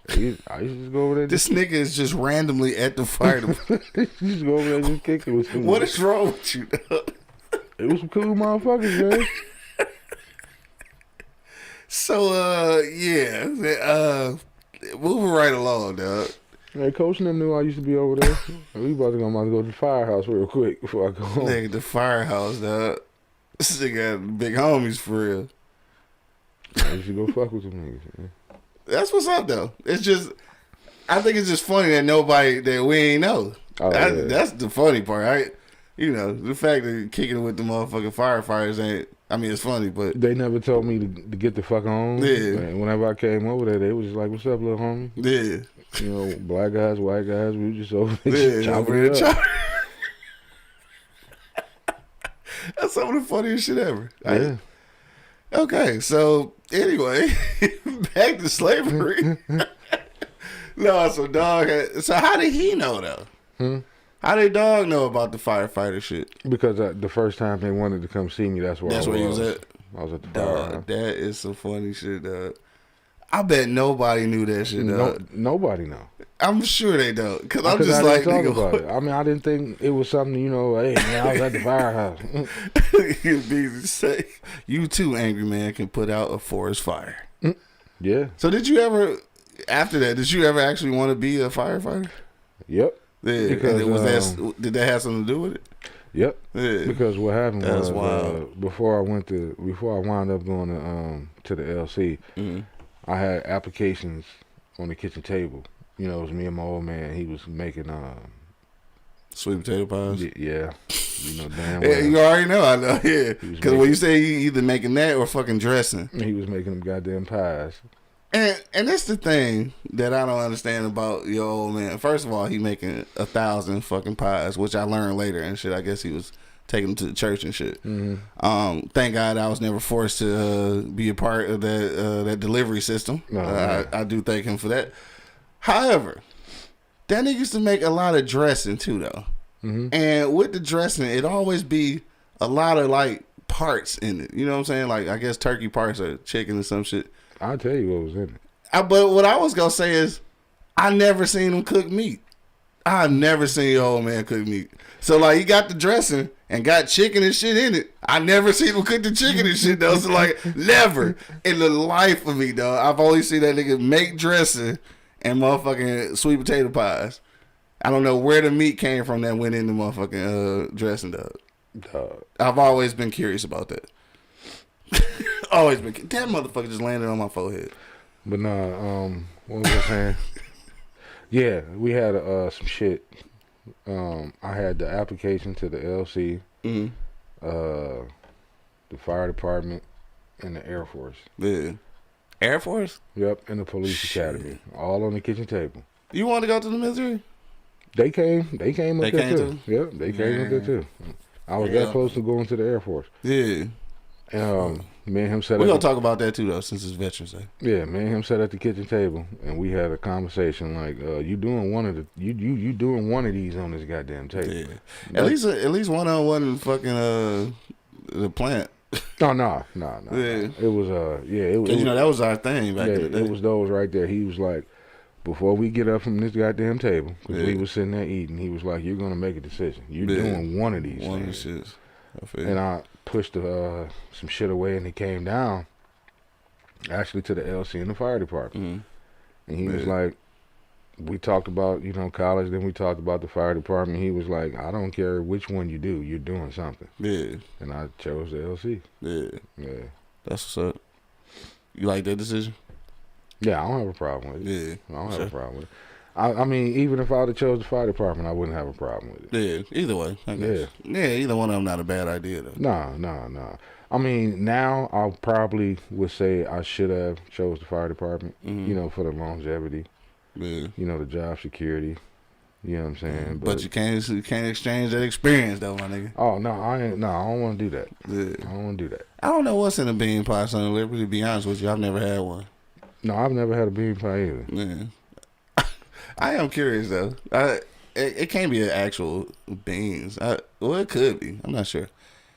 I used to just go over there. This nigga is just randomly at the fire department. You just go over there and just kick it with some. What is wrong with you, dog? It was some cool motherfuckers, man. So, moving right along, dog. Hey, Coach and them knew I used to be over there. We about to go to the firehouse real quick before I go home. Nigga, the firehouse, dog. This nigga got big homies for real. I used to go fuck with them niggas, man. That's what's up, though. It's just, I think it's just funny that we ain't know. That's the funny part, right? The fact that kicking it with the motherfucking firefighters ain't, I mean, it's funny, but. They never told me to get the fuck on. Yeah. And whenever I came over there, they was just like, what's up, little homie? Yeah. Black guys, white guys, we just over there chopping it up. That's some of the funniest shit ever. Yeah. Okay, so anyway, back to slavery. No, so how did he know though? How did dog know about the firefighter shit? Because the first time they wanted to come see me, that's where he was at. I was at the firehouse. That is some funny shit, dog. I bet nobody knew that shit, dog. Nobody know. I'm sure they don't. Because I'm just like, talk about it. I mean, I didn't think it was something, hey, man, I was at the firehouse. It'd be to say, you too, angry man, can put out a forest fire. Yeah. So after that, did you ever actually want to be a firefighter? Yep. Yeah. Because, did that have something to do with it? Yep. Yeah. Because what happened was before I wound up going to the LC, I had applications on the kitchen table. You know, it was me and my old man. He was making sweet potato pies. Yeah, you know damn well. Yeah, you already know. I know. Yeah, because when you say you either making that or fucking dressing, he was making them goddamn pies. And that's the thing that I don't understand about your old man. First of all, he making 1,000 fucking pies, which I learned later and shit. I guess he was taking them to the church and shit. Mm-hmm. Thank God I was never forced to be a part of that delivery system. No, I do thank him for that. However, that nigga used to make a lot of dressing too, though. Mm-hmm. And with the dressing, it always be a lot of like parts in it. You know what I'm saying? Like I guess turkey parts or chicken or some shit. I'll tell you what was in it. But what I was gonna say is, I never seen him cook meat. I never seen your old man cook meat. So like, he got the dressing and got chicken and shit in it. I never seen him cook the chicken and shit though. So like, never in the life of me, though. I've only seen that nigga make dressing and motherfucking sweet potato pies. I don't know where the meat came from that went into motherfucking dressing, dog. I've always been curious about that. Always been. That motherfucker just landed on my forehead. But nah, what was I saying? Yeah, we had some shit. I had the application to the LC, the fire department, and the Air Force. Yeah. Air Force? Yep, and the police academy. All on the kitchen table. You want to go to the military? They came up there too. Yep, they came up there too. I was that close to going to the Air Force. Yeah. Me and him sat. We're gonna talk about that too, though, since it's Veterans Day. Yeah, me and him sat at the kitchen table, and we had a conversation like, "You doing one of the you doing one of these on this goddamn table?" Yeah. At least one on one fucking the plant. Oh no. Yeah. It was it was. You know that was our thing back in the day. It was those right there. He was like, before we get up from this goddamn table, because we was sitting there eating, he was like, "You're gonna make a decision. You're doing one of these. One of these shits." And I pushed some shit away, and he came down, actually to the LC and the fire department. And he was like, we talked about, college, then we talked about the fire department. He was like, I don't care which one you do, you're doing something. Yeah. And I chose the LC. Yeah. That's what's up. You like that decision? Yeah, I don't have a problem with it. Yeah. I don't have a problem with it. I mean, even if I would have chose the fire department, I wouldn't have a problem with Yeah, it. either way. Yeah, either one of them not a bad idea, though. No. I mean, now I probably would say I should have chose the fire department, for the longevity, the job security, you know what I'm saying? But you can't exchange that experience, though, my nigga. Oh, no, I don't want to do that. Yeah. I don't want to do that. I don't know what's in a bean pie, Son of Liberty, to be honest with you. I've never had one. No, I've never had a bean pie either. Yeah. I am curious though. It can't be an actual beans. Well, it could be. I'm not sure.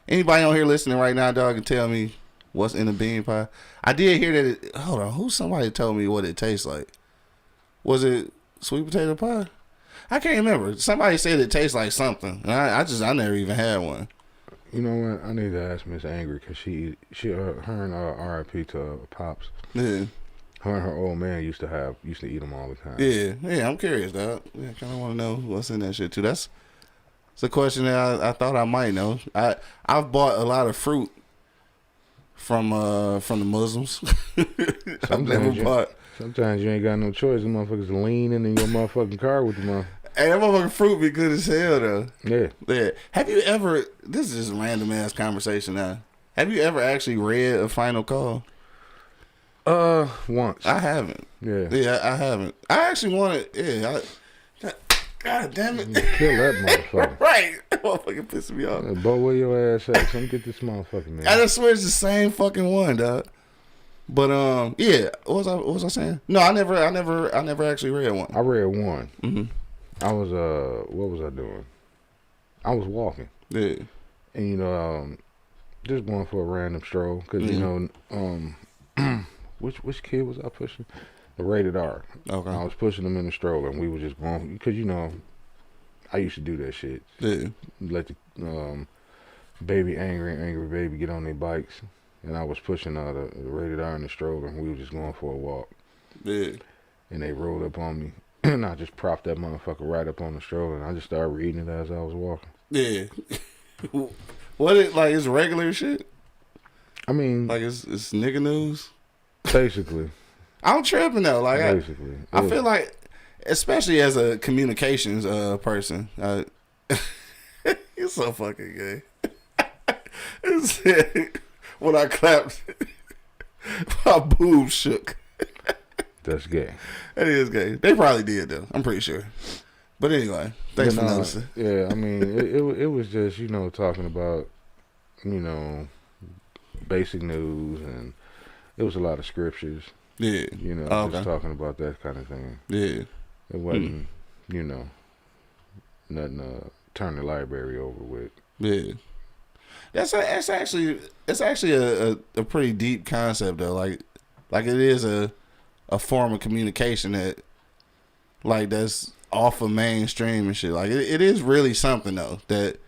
Anybody on here listening right now, dog, can tell me what's in a bean pie? I did hear that. Hold on, somebody told me what it tastes like. Was it sweet potato pie? I can't remember. Somebody said it tastes like something. And I never even had one. You know what? I need to ask Miss Angry because her and RIP to Pops. Yeah. Her and her old man used to eat them all the time. Yeah, I'm curious, dog. Yeah, I kind of want to know what's in that shit too. It's a question that I thought I might know. I've bought a lot of fruit from the Muslims. I've never bought. Sometimes you ain't got no choice. The motherfuckers leaning in your motherfucking car with the motherfucker. Hey, that motherfucking fruit be good as hell though. Yeah. Have you ever? This is just a random ass conversation now. Have you ever actually read A Final Call? Once. I haven't. Yeah, I haven't. I actually wanted. Yeah, God damn it! Kill that motherfucker. Right, that motherfucker pissing me off. Boy, where your ass at? Come get this motherfucker, man. I swear it's the same fucking one, dog. But yeah. What was I saying? No, I never actually read one. I read one. I was what was I doing? I was walking. Yeah. And just going for a random stroll because which kid was I pushing? The rated R. Okay. I was pushing them in the stroller, and we were just going because I used to do that shit. Yeah. Let the baby angry baby get on their bikes, and I was pushing the rated R in the stroller, and we were just going for a walk. Yeah. And they rolled up on me, and I just propped that motherfucker right up on the stroller, and I just started reading it as I was walking. Yeah. What it's regular shit? I mean, like it's nigga news. Basically. I'm tripping though. Like basically, I feel like, especially as a communications person, you're so fucking gay. When I clapped, my boobs shook. That's gay. That is gay. They probably did though. I'm pretty sure. But anyway, thanks for noticing. Yeah, I mean, it was just, you know, talking about, you know, basic news, and it was a lot of scriptures. Yeah. You know, just talking about that kind of thing. Yeah. It wasn't, you know, nothing to turn the library over with. Yeah. That's actually a pretty deep concept though. Like it is a form of communication that that's off of mainstream and shit. Like it is really something though. That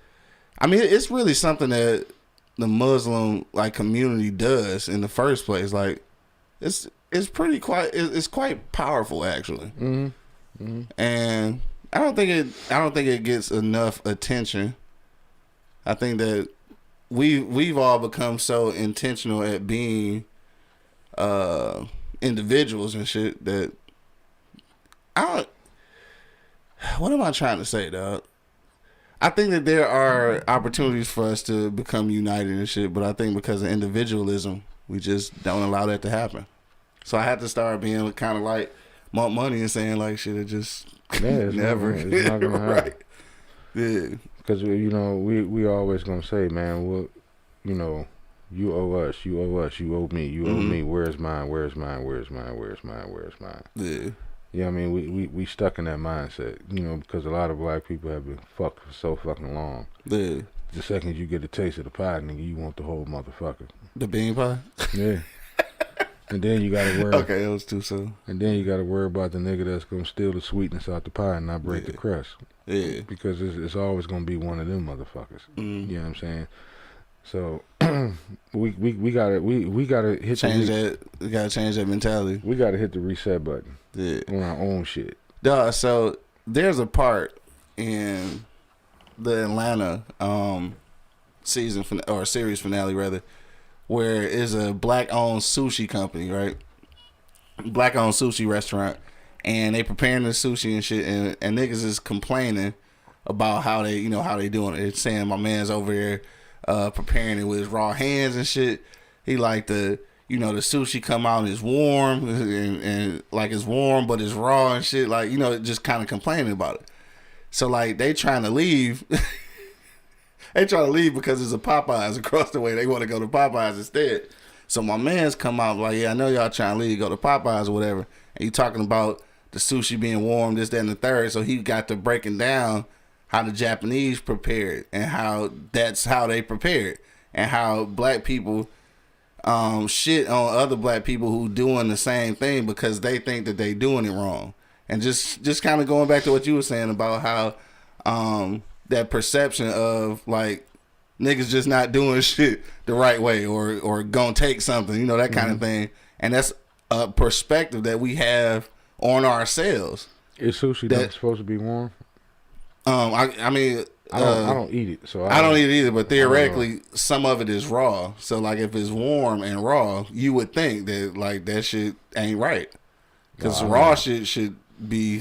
I mean, it's really something that the Muslim community does in the first place. Like it's quite powerful actually. Mm-hmm. Mm-hmm. And I don't think it gets enough attention. I think that we've all become so intentional at being individuals and shit that what am I trying to say, dog? I think that there are opportunities for us to become united and shit, but I think because of individualism, we just don't allow that to happen. So I had to start being kind of like want money and saying like shit. It just never. It's not gonna happen. Right. Yeah. Because you know we always gonna say, man, well, you know, you owe us, you owe us, you owe me, you owe me. Where's mine? Where's mine? Where's mine? Where's mine? Where's mine? Yeah. Yeah, I mean, we stuck in that mindset, you know, because a lot of black people have been fucked for so fucking long. Yeah. The second you get a taste of the pie, nigga, you want the whole motherfucker. The bean pie? Yeah. And then you gotta worry. Okay, that was too soon. And then you gotta worry about the nigga that's gonna steal the sweetness out the pie and not break the crust. Yeah. Because it's always gonna be one of them motherfuckers. You know what I'm saying? So we gotta hit We gotta change that mentality. We gotta hit the reset button. Yeah. On our own shit. Duh, so there's a part in the Atlanta series finale rather, where it's a black owned sushi company, right? Black owned sushi restaurant, and they preparing the sushi and shit, and niggas is complaining about how they doing it. It's saying my man's over here preparing it with his raw hands and shit. He like the sushi come out and it's warm and like it's warm but it's raw and shit, like, you know, just kind of complaining about it. So like they trying to leave. They trying to leave because there's a Popeyes across the way. They want to go to Popeyes instead. So my man's come out like, yeah, I know y'all trying to leave, go to Popeyes or whatever. And he talking about the sushi being warm, this, that, and the third. So he got to breaking down how the Japanese prepare it and how that's how they prepare it, and how black people shit on other black people who doing the same thing because they think that they doing it wrong. And just kind of going back to what you were saying about how that perception of like niggas just not doing shit the right way or gonna take something, you know, that kind of thing. And that's a perspective that we have on ourselves. Is sushi not supposed to be warm? I mean, I don't eat it, so I don't eat it either. But theoretically, some of it is raw. So like, if it's warm and raw, you would think that like that shit ain't right, because raw shit should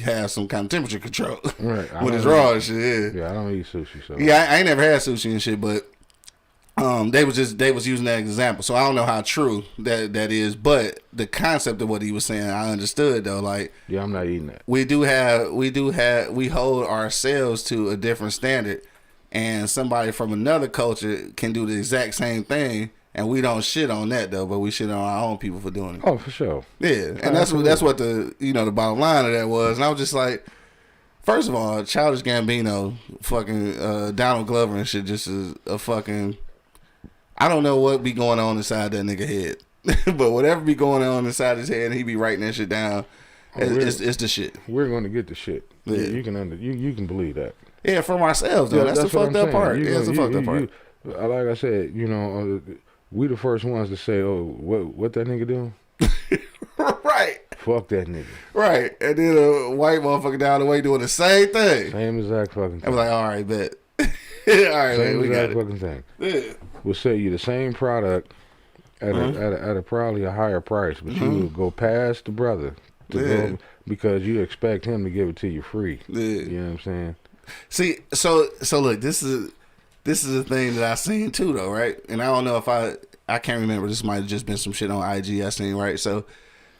have some kind of temperature control. Right. When it's raw and shit. Yeah, I don't eat sushi. So yeah, I ain't never had sushi and shit, but they was using that example. So I don't know how true that is, but the concept of what he was saying, I understood though. Like, yeah, I'm not eating that. We hold ourselves to a different standard, and somebody from another culture can do the exact same thing, and we don't shit on that though, but we shit on our own people for doing it. Oh, for sure. Yeah, and that's what the the bottom line of that was. And I was just like, first of all, Childish Gambino, fucking Donald Glover and shit, just is a fucking. I don't know what be going on inside that nigga head, but whatever be going on inside his head, and he be writing that shit down. It's the shit. We're going to get the shit. Yeah. You can believe that. Yeah, from ourselves though. Yeah, that's the fucked up part. Yeah, that's the fucked up part. Like I said, we the first ones to say, "Oh, what that nigga doing?" Right. Fuck that nigga. Right, and then a white motherfucker down the way doing the same thing. Same exact fucking thing. I was like, all right, bet. All right, same we got exact it. fucking thing. Yeah. We'll sell you the same product at a probably a higher price, but you would go past the brother to go because you expect him to give it to you free. Yeah. You know what I'm saying? See, so look, this is a thing that I seen too, though, right? And I don't know if I can't remember. This might have just been some shit on IG I seen, right? So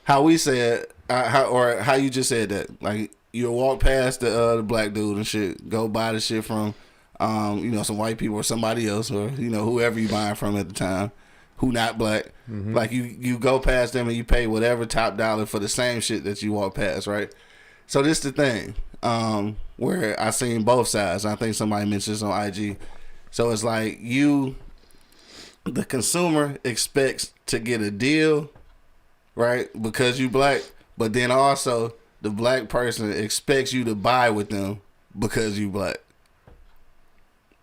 how we said, how you just said that, like you'll walk past the black dude and shit, go buy the shit from, some white people or somebody else, or whoever you buying from at the time, who not black. Like you go past them and you pay whatever top dollar for the same shit that you walk past, right? So this the thing. Where I seen both sides. I think somebody mentioned this on IG. So it's like the consumer expects to get a deal, right? Because you black, but then also the black person expects you to buy with them because you black.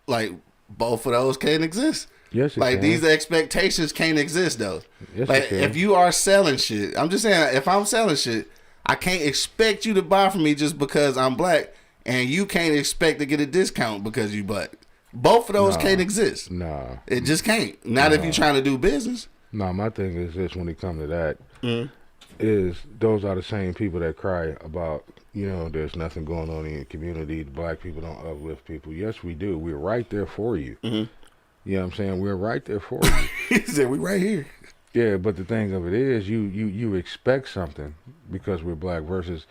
Like both of those can't exist. Yes, like can. These expectations can't exist though. Yes, like if you are selling shit, I'm just saying, if I'm selling shit, I can't expect you to buy from me just because I'm black, and you can't expect to get a discount because you black. Both of those can't exist. Nah. It just can't. Not if you're trying to do business. No, my thing is this: when it comes to that, is those are the same people that cry about, there's nothing going on in your community. The black people don't uplift people. Yes, we do. We're right there for you. You know what I'm saying? We're right there for you. He said, we right here. Yeah, but the thing of it is, you expect something because we're black versus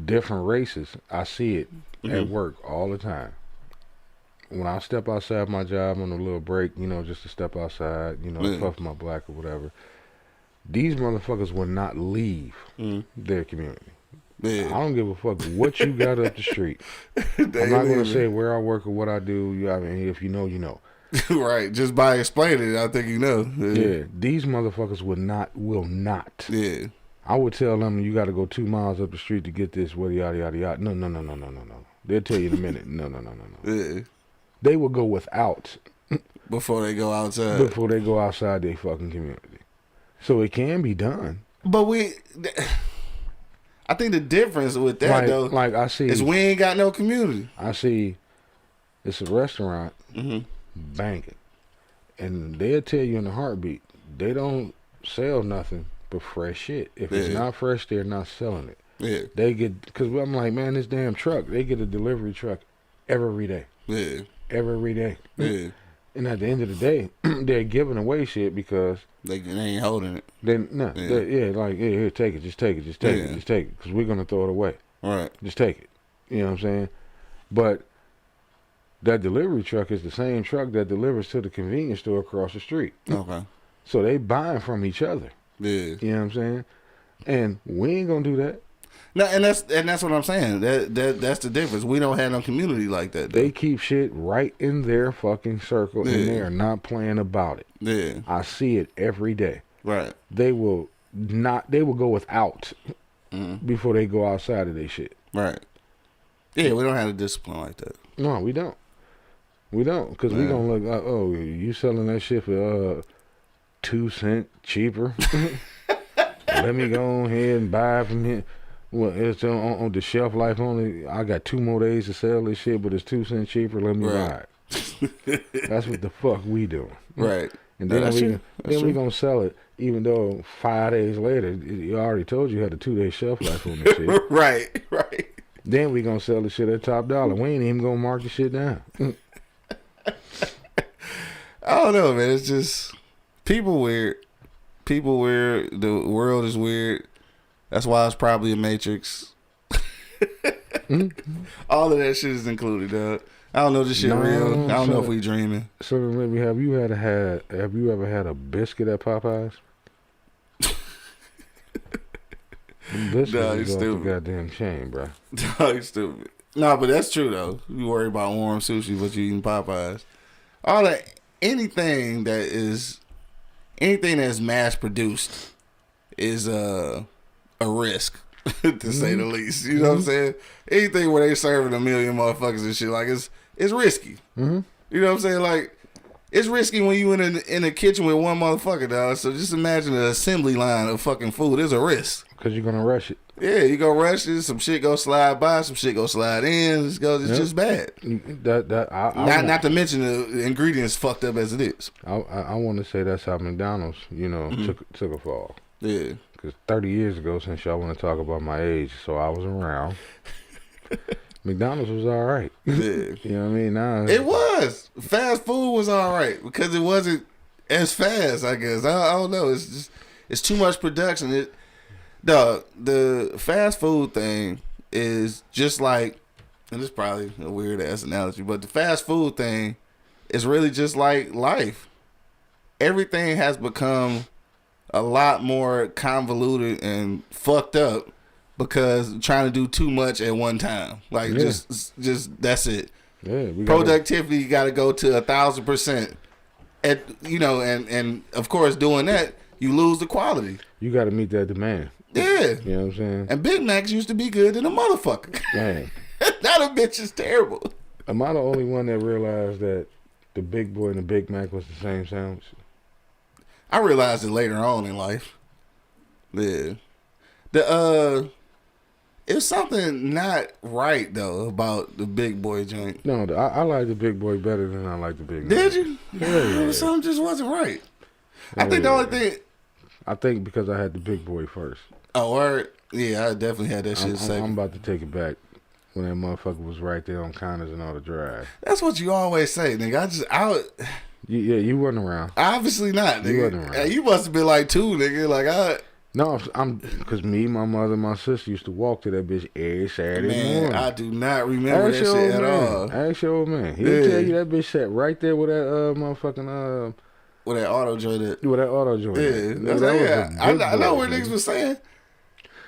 different races. I see it at work all the time. When I step outside my job on a little break, just to step outside, puff my black or whatever, these motherfuckers will not leave their community. I don't give a fuck what you got up the street. I'm not going to say where I work or what I do. If you know, you know. Right, just by explaining it, I think you know. Yeah, these motherfuckers will not. Yeah. I would tell them you got to go 2 miles up the street to get this, yada, yada, yada. No. They'll tell you in a minute. No. Yeah. They will go without. Before they go outside. Before they go outside their fucking community. So it can be done. But I think the difference with that, though, like I see, is we ain't got no community. I see it's a restaurant banging. And they'll tell you in a heartbeat, they don't sell nothing but fresh shit. If it's not fresh, they're not selling it. Yeah. They get, because I'm like, man, this damn truck, they get a delivery truck every day. Yeah. Every day. Yeah. And at the end of the day, they're giving away shit because they ain't holding it. Here, take it, just take it, just take it, just take it, because we're gonna throw it away. Right. Just take it. You know what I'm saying? But that delivery truck is the same truck that delivers to the convenience store across the street. Okay. So they buying from each other. Yeah. You know what I'm saying? And we ain't gonna do that. No, and that's what I'm saying. That's the difference. We don't have no community like that, though. They keep shit right in their fucking circle, and they are not playing about it. Yeah. I see it every day. Right. They will go without before they go outside of their shit. Right. Yeah, we don't have a discipline like that. No, we don't. We don't, because we gonna look like, oh, you selling that shit for 2 cents cheaper? Let me go ahead and buy from here. Well, it's on the shelf life only. I got 2 more days to sell this shit, but it's 2 cents cheaper. Let me buy it. That's what the fuck we doing. Right. And then we gonna sell it, even though 5 days later, you already told you had a 2-day shelf life on this shit. Right. Then we gonna sell the shit at top dollar. We ain't even gonna mark the shit down. I don't know, man. It's just people weird. People weird. The world is weird. That's why it's probably a Matrix. All of that shit is included, dog. I don't know if this shit real. I don't know if we dreaming. So maybe have you ever had a biscuit at Popeyes? Biscuits is off the goddamn chain, bro. Dog, you stupid. No, but that's true though. You worry about warm sushi, but you eating Popeyes. All that, anything that's mass produced is a risk, to say the least. You know what I'm saying? Anything where they serving 1 million motherfuckers and shit, like it's risky. You know what I'm saying? Like it's risky when you in a kitchen with one motherfucker, dog. So just imagine an assembly line of fucking food. It's a risk. Because you're gonna rush it. Yeah, you go rush it, some shit go slide by, some shit go slide in. It's just bad. Not to mention the ingredients fucked up as it is. I want to say that's how McDonald's, took a fall. Yeah. Because 30 years ago, since y'all want to talk about my age, so I was around. McDonald's was all right. Yeah. You know what I mean? Now it was. Fast food was all right because it wasn't as fast, I guess. I don't know. It's too much production. The fast food thing is just like, and it's probably a weird ass analogy, but the fast food thing is really just like life. Everything has become a lot more convoluted and fucked up because trying to do too much at one time. Like just that's it. Yeah, productivity got to go to 1,000%. And of course doing that you lose the quality. You got to meet that demand. Yeah. You know what I'm saying? And Big Macs used to be good than a motherfucker. Dang. Now the bitch is terrible. Am I the only one that realized that the Big Boy and the Big Mac was the same sandwich? I realized it later on in life. Yeah. It's something not right though about the Big Boy joint. No, I like the Big Boy better than I like the Big Mac. Did you? Yeah. Something just wasn't right. I think the only thing. I think because I had the Big Boy first. Oh, word? Yeah, I definitely had that shit second. I'm about to take it back when that motherfucker was right there on Connors and all the drive. That's what you always say, nigga. You wasn't around. Obviously not, nigga. You wasn't around. You must have been like 2, nigga. No, because me, my mother, and my sister used to walk to that bitch every Saturday morning. I do not remember that shit at all. Ask your old man. He'll tell you that bitch sat right there with that motherfucking with that auto joint. With that auto joint. Yeah, I know what niggas was saying.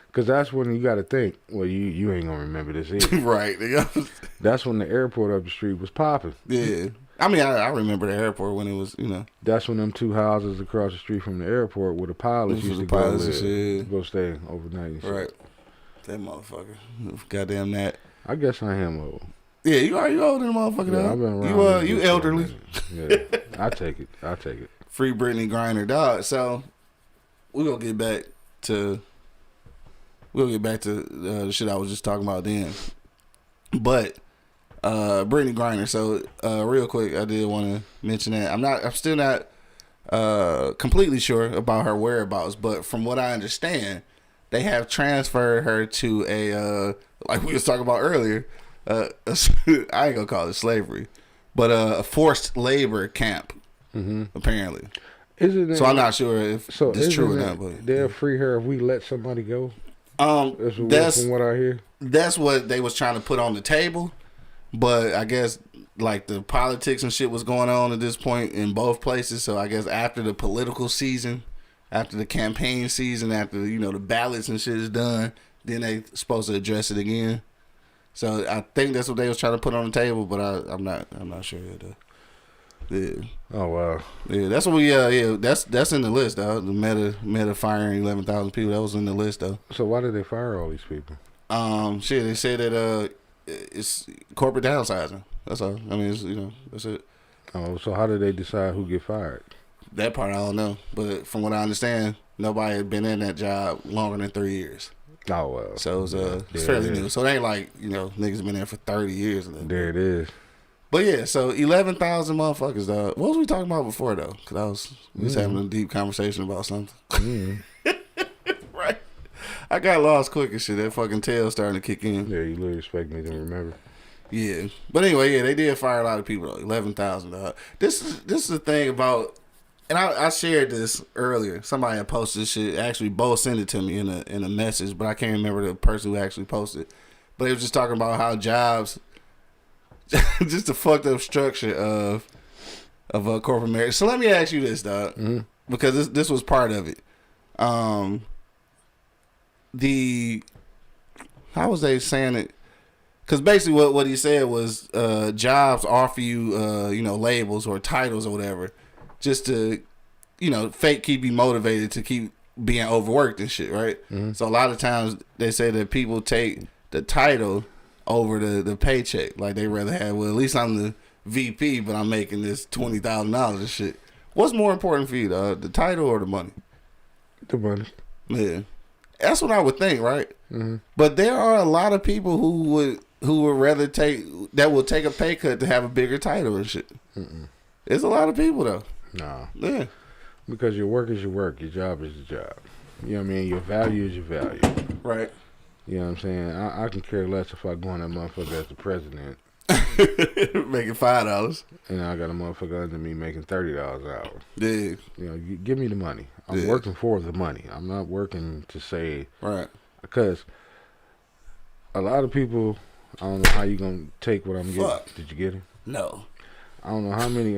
Because that's when you got to think, well, you ain't going to remember this either. Right, nigga. That's when the airport up the street was popping. Yeah. I mean, I remember the airport when it was, That's when them 2 houses across the street from the airport where the pilots used to go stay overnight and shit. Right. That motherfucker. Goddamn that. I guess I am old. Yeah, you older than motherfucker. Yeah, I've been around. You elderly. Yeah, I take it. Free Brittany Griner, dog. So we're gonna get back to the shit I was just talking about then. But Brittany Griner. So real quick, I did want to mention that I'm still not completely sure about her whereabouts, but from what I understand, they have transferred her to a like we was talking about earlier. I ain't gonna call it slavery, but a forced labor camp. Apparently. So I'm not sure if it's true or not. But they'll free her if we let somebody go. That's from what I hear. That's what they was trying to put on the table, but I guess like the politics and shit was going on at this point in both places. So I guess after the political season, after the campaign season, after the ballots and shit is done, then they supposed to address it again. So I think that's what they was trying to put on the table, but I'm not sure though. Yeah. Oh wow. Yeah, that's what that's in the list though. The meta firing 11,000 people, that was in the list though. So why did they fire all these people? They said that it's corporate downsizing. That's all. I mean, it's, that's it. Oh, so how did they decide who get fired? That part I don't know, but from what I understand, nobody had been in that job longer than 3 years. Oh well. So it's fairly new. So it ain't like niggas been there for 30 years. There it is. But yeah, so 11,000 motherfuckers, dog. What was we talking about before though? Because we was having a deep conversation about something. Right. I got lost quick and shit. That fucking tail starting to kick in. Yeah, you literally expect me to remember. Yeah, but anyway, they did fire a lot of people though. 11,000, dog. This is the thing about. And I shared this earlier. Somebody had posted this shit. Actually, both sent it to me in a message, but I can't remember the person who actually posted. But it was just talking about how jobs, just the fucked up structure of a corporate marriage. So let me ask you this, dog, because this was part of it. How was they saying it? Because basically what he said was jobs offer you labels or titles or whatever, just to, fake keep you motivated to keep being overworked and shit, right? So a lot of times they say that people take the title over the paycheck. Like they rather have, well, at least I'm the VP, but I'm making this $20,000 and shit. What's more important for you, the title or the money? The money. Yeah. That's what I would think, right? Mm-hmm. But there are a lot of people who would rather take a pay cut to have a bigger title and shit. Mm-mm. There's a lot of people though. No. Yeah. Because your work is your work, your job is your job. You know what I mean? Your value is your value. Right. You know what I'm saying? I can care less if I go on that motherfucker as the president. Making $5. And I got a motherfucker under me making $30 an hour. Yeah. You know, give me the money. I'm working for the money. I'm not working to say. Right. Because a lot of people, I don't know how you going to take what I'm getting. Did you get it? No. I don't know how many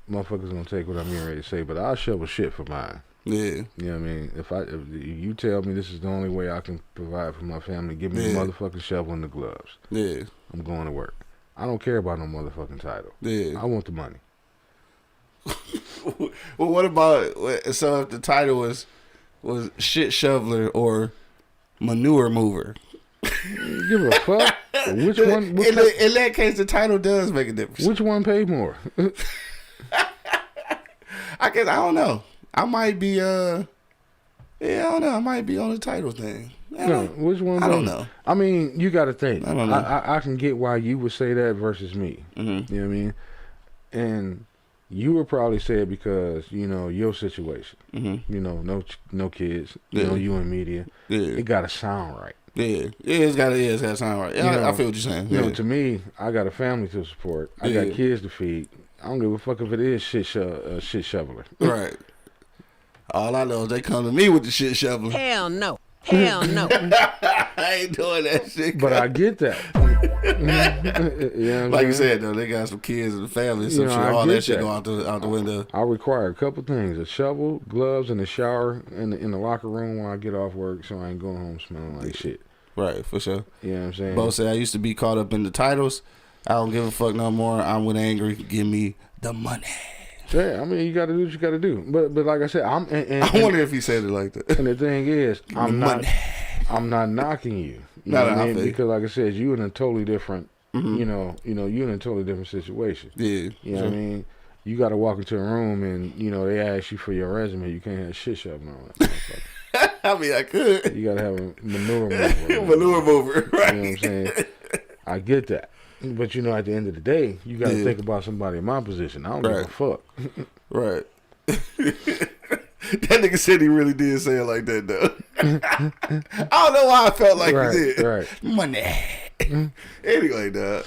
motherfuckers going to take what I'm getting ready to say, but I'll shovel shit for mine. Yeah. You know what I mean? If you tell me this is the only way I can provide for my family, give me the motherfucking shovel and the gloves. Yeah. I'm going to work. I don't care about no motherfucking title. Yeah. I want the money. Well, what about, so if the title was shit shoveler or manure mover? Give a fuck. Which one? In that case, the title does make a difference. Which one paid more? I guess I don't know. I might be I don't know. I might be on the title thing. Which one? I don't know. I mean, you got to think. I don't know. I can get why you would say that versus me. Mm-hmm. You know what I mean? And you would probably say it because your situation. Mm-hmm. No kids. You in media. Yeah. It got to sound right. Yeah, it's got to sound right. Yeah, I feel what you're saying. To me, I got a family to support. I got kids to feed. I don't give a fuck if it is shit shoveler. Right. All I know is they come to me with the shit shoveler. Hell no. Hell no. I ain't doing that shit. But I get that. Like you said, though, they got some kids and family, so all that shit go out the window. I require a couple things: a shovel, gloves, and a shower in the locker room when I get off work, so I ain't going home smelling like shit. Right, for sure. You know what I'm saying? Bo said, I used to be caught up in the titles. I don't give a fuck no more. I'm with angry. Give me the money. Yeah, I mean, you got to do what you got to do. But like I said, I wonder if he said it like that. And the thing is, I'm not knocking you. You know what I mean? Because like I said, you in a totally different, you in a totally different situation. Yeah. You know what I mean? You got to walk into a room and, they ask you for your resume. You can't have shit shoving on it. I mean, I could. You got to have a manure mover. Manure mover, right. You know what I'm saying? I get that. But, at the end of the day, you got to think about somebody in my position. I don't give a fuck. Right. That nigga said he really did say it like that, though. I don't know why I felt like he did. Right. Money. Anyway, dog.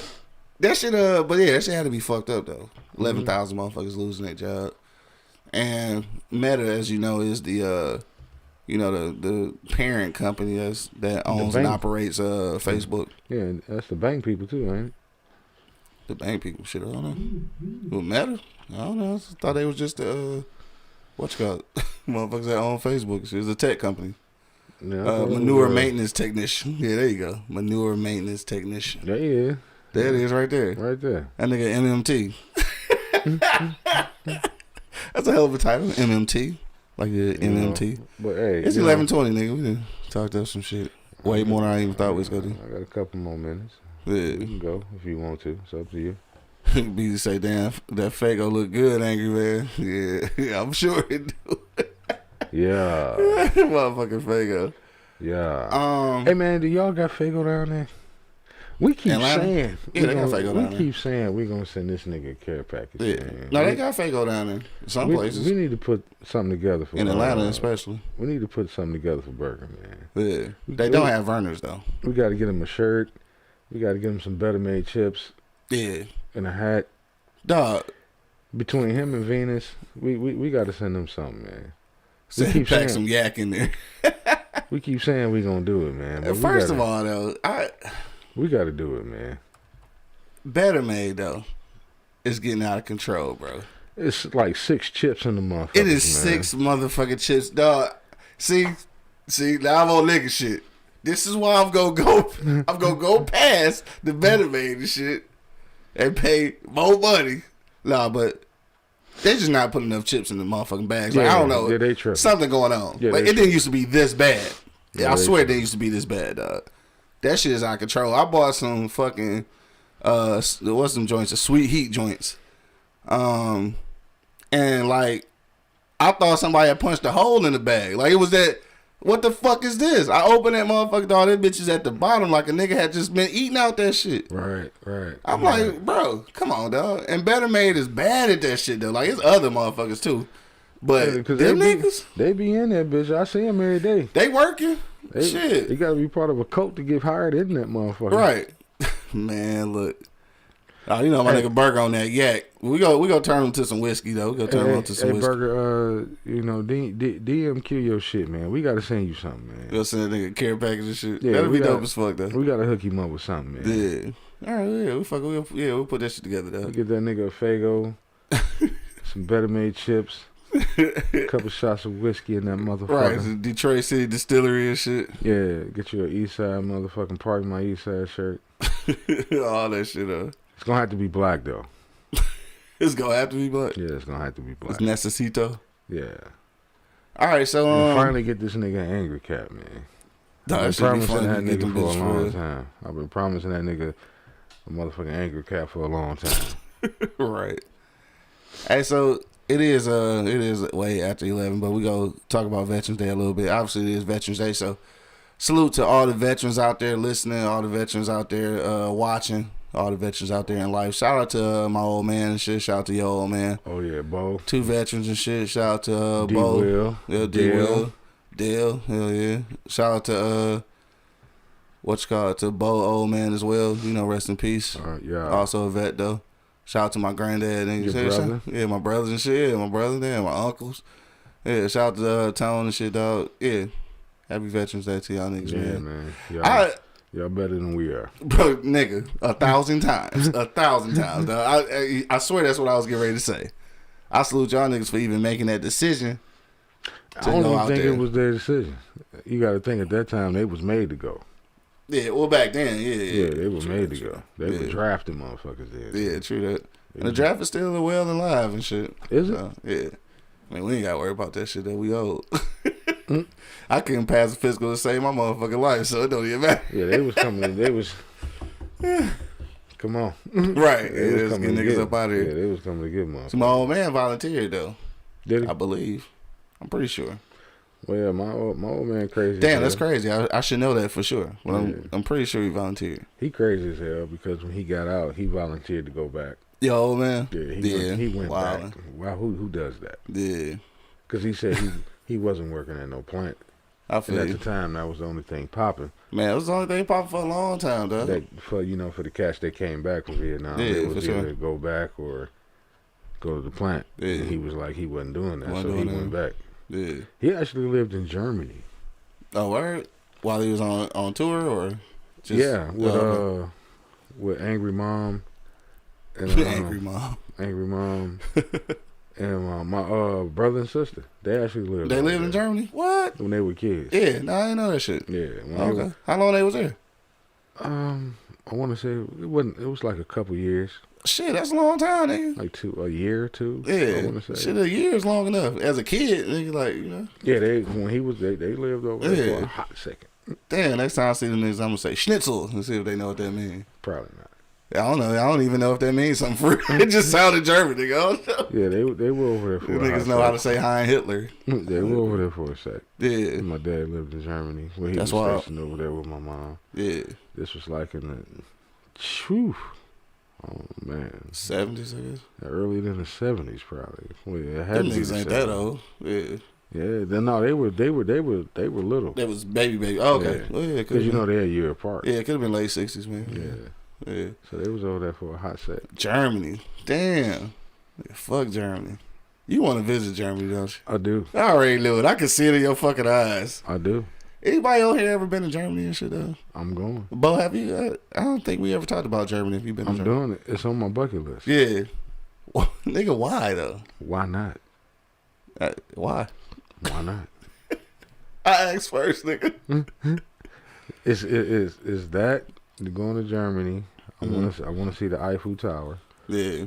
That shit, but yeah, that shit had to be fucked up, though. 11,000 motherfuckers losing their job. And Meta, as you know, is the the parent company that owns and operates Facebook. Yeah, that's the bank people too, ain't it? The bank people, shit, I don't know. Who Meta? I don't know. I thought they was just what you call it? Motherfuckers that own Facebook. It was a tech company. Yeah, manure maintenance technician. Yeah, there you go. Manure maintenance technician. There you is. There it is, right there. Right there. That nigga MMT. That's a hell of a title, MMT. Like the MMT. But hey, it's 11:20, nigga. We done talked up some shit. Way more than I even thought we was gonna do. I got a couple more minutes. Yeah. We can go if you want to. It's up to you. Be to say, damn, that Fago look good, angry man. Yeah, I'm sure it do. Yeah. Motherfucking Fago. Yeah. Hey man, do y'all got Fago down there? We keep saying, they got Fago down there. We keep saying we're gonna send this nigga a care package. Yeah. No, they got Fago down there. Some places. We need to put something together for in Atlanta, especially. We need to put something together for Burger, man. Yeah. They don't have Vernors though. We got to get him a shirt. We got to get him some better made chips. Yeah. And a hat. Dog. Between him and Venus, we got to send them something, man. Pack some yak in there. We keep saying we gonna do it, man. But first of all, though, we got to do it, man. Better Made though, is getting out of control, bro. It's like 6 chips in the motherfucker. It is 6 motherfucking chips, dog. See, now I'm on nigga shit. This is why I'm gonna go past the Better Made and shit and pay more money. Nah, but they just not putting enough chips in the motherfucking bags. Like, I don't know. Yeah, they tripping. Something going on. Yeah, like, it didn't used to be this bad. Yeah, I swear it didn't used to be this bad, dog. That shit is out of control. I bought some fucking what's some joints? The Sweet Heat joints. And like I thought somebody had punched a hole in the bag. Like it was that What the fuck is this? I open that motherfucker, dog. That bitch is at the bottom like a nigga had just been eating out that shit. Right. I'm like, bro, come on, dog. And Better Made is bad at that shit, though. Like, it's other motherfuckers, too. But them niggas, they be in that bitch. I see them every day. they working. Shit. You gotta be part of a cult to get hired in that motherfucker. Right. Man, look. Oh, you know my nigga Burger on that yak. We go turn him to some whiskey though. We go turn him on to some whiskey. Burger, you know, DMQ your shit, man. We gotta send you something, man. We'll send that nigga a care package and shit. Yeah, That'll be dope as fuck though. We gotta hook him up with something, man. Yeah. All right, we'll put that shit together though. We get that nigga a Fago, some Better Made chips, a couple shots of whiskey in that motherfucker. Right, it's a Detroit City Distillery and shit. Yeah, get you a East Side motherfucking Party My East Side shirt. All that shit up. It's gonna have to be black though. It's gonna have to be black. Yeah, it's gonna have to be black. It's necesito. Yeah. All right, so finally get this nigga an angry cat, man. I've been been promising that nigga for a long time. I've been promising that nigga a motherfucking angry cat for a long time. Right. Hey, so it is way after 11, but we go talk about Veterans Day a little bit. Obviously, it is Veterans Day, so salute to all the veterans out there listening, all the veterans out there watching. All the veterans out there in life. Shout out to my old man and shit. Shout out to your old man. Oh, yeah, Bo. 2 veterans and shit. Shout out to Bo. D-Will. Yeah, D-Will. Dale. Hell yeah. Shout out to, to Bo, old man as well. You know, rest in peace. Yeah. Also a vet, though. Shout out to my granddad. And your brother? Yeah, my brothers and shit. Yeah, my brothers there, my uncles. Yeah, shout out to Tone and shit, dog. Yeah. Happy Veterans Day to y'all niggas, man. Y'all better than we are. Bro, nigga, 1,000 times. 1,000 times, dog. I swear that's what I was getting ready to say. I salute y'all niggas for even making that decision. I don't even think it was their decision. You got to think at that time they was made to go. Yeah, well, back then, yeah. They were made to go. They were drafting motherfuckers then. Yeah, true that. And the draft is still well and live and shit. Is it? Yeah. I mean, we ain't got to worry about that shit, though. We old. I couldn't pass a physical to save my motherfucking life, so it don't even matter. Yeah, they was coming. They was. Come on. Right. They was getting niggas up out of here. Yeah, they was coming to get motherfuckers. So my old man volunteered, though. Did he? I believe. I'm pretty sure. Well, yeah, my old man crazy. Damn, that's crazy. I should know that for sure. But I'm pretty sure he volunteered. He crazy as hell because when he got out, he volunteered to go back. Yo, old man? Yeah, he went back. Wow, who does that? Yeah. Because he said he wasn't working at no plant. I feel and at the time, that was the only thing popping. Man, it was the only thing popping for a long time, though. For the cats that came back from Vietnam, they was either go back or go to the plant. Yeah. And he was like, he wasn't doing that, so he went back. Yeah. He actually lived in Germany. Oh, word? While he was on tour, or just? Yeah, with Angry Mom. And, Angry Mom. And my brother and sister, they actually lived. They lived in Germany? What? When they were kids. Yeah, no, I didn't know that shit. Yeah. Okay. How long they was there? I want to say it wasn't. It was like a couple years. Shit, that's a long time, nigga. Like a year or two. Yeah. I want to say. Shit, a year is long enough. As a kid, nigga, like, you know. Yeah, when he was they lived over there for a hot second. Damn, next time I see them niggas, I'm gonna say schnitzel and see if they know what that means. Probably not. I don't know. I don't even know if that means something for it. Just sounded German, nigga. I don't know. Yeah, they were over there for a niggas know how to say Heil Hitler. They were over there for a sec. Yeah. My dad lived in Germany. He was stationed over there with my mom. Yeah. This was like in the... Whew. Oh, man. 70s, I guess? Earlier than the 70s, probably. Well, it had them niggas ain't that old. Yeah. Yeah, they were little. They was baby. Oh, okay. Yeah. Well, yeah, because they're a year apart. Yeah, it could have been late 60s, man. Yeah. Yeah. So they was over there for a hot set. Germany. Damn. Fuck Germany. You want to visit Germany, don't you? I do. I already knew it. I can see it in your fucking eyes. I do. Anybody over here ever been to Germany and shit, though? I'm going. Bo, have you? I don't think we ever talked about Germany. If you've been to Germany. I'm doing it. It's on my bucket list. Yeah. Well, nigga, why, though? Why not? Why? Why not? I asked first, nigga. It's that going to Germany. I want to see the Eiffel Tower. Yeah.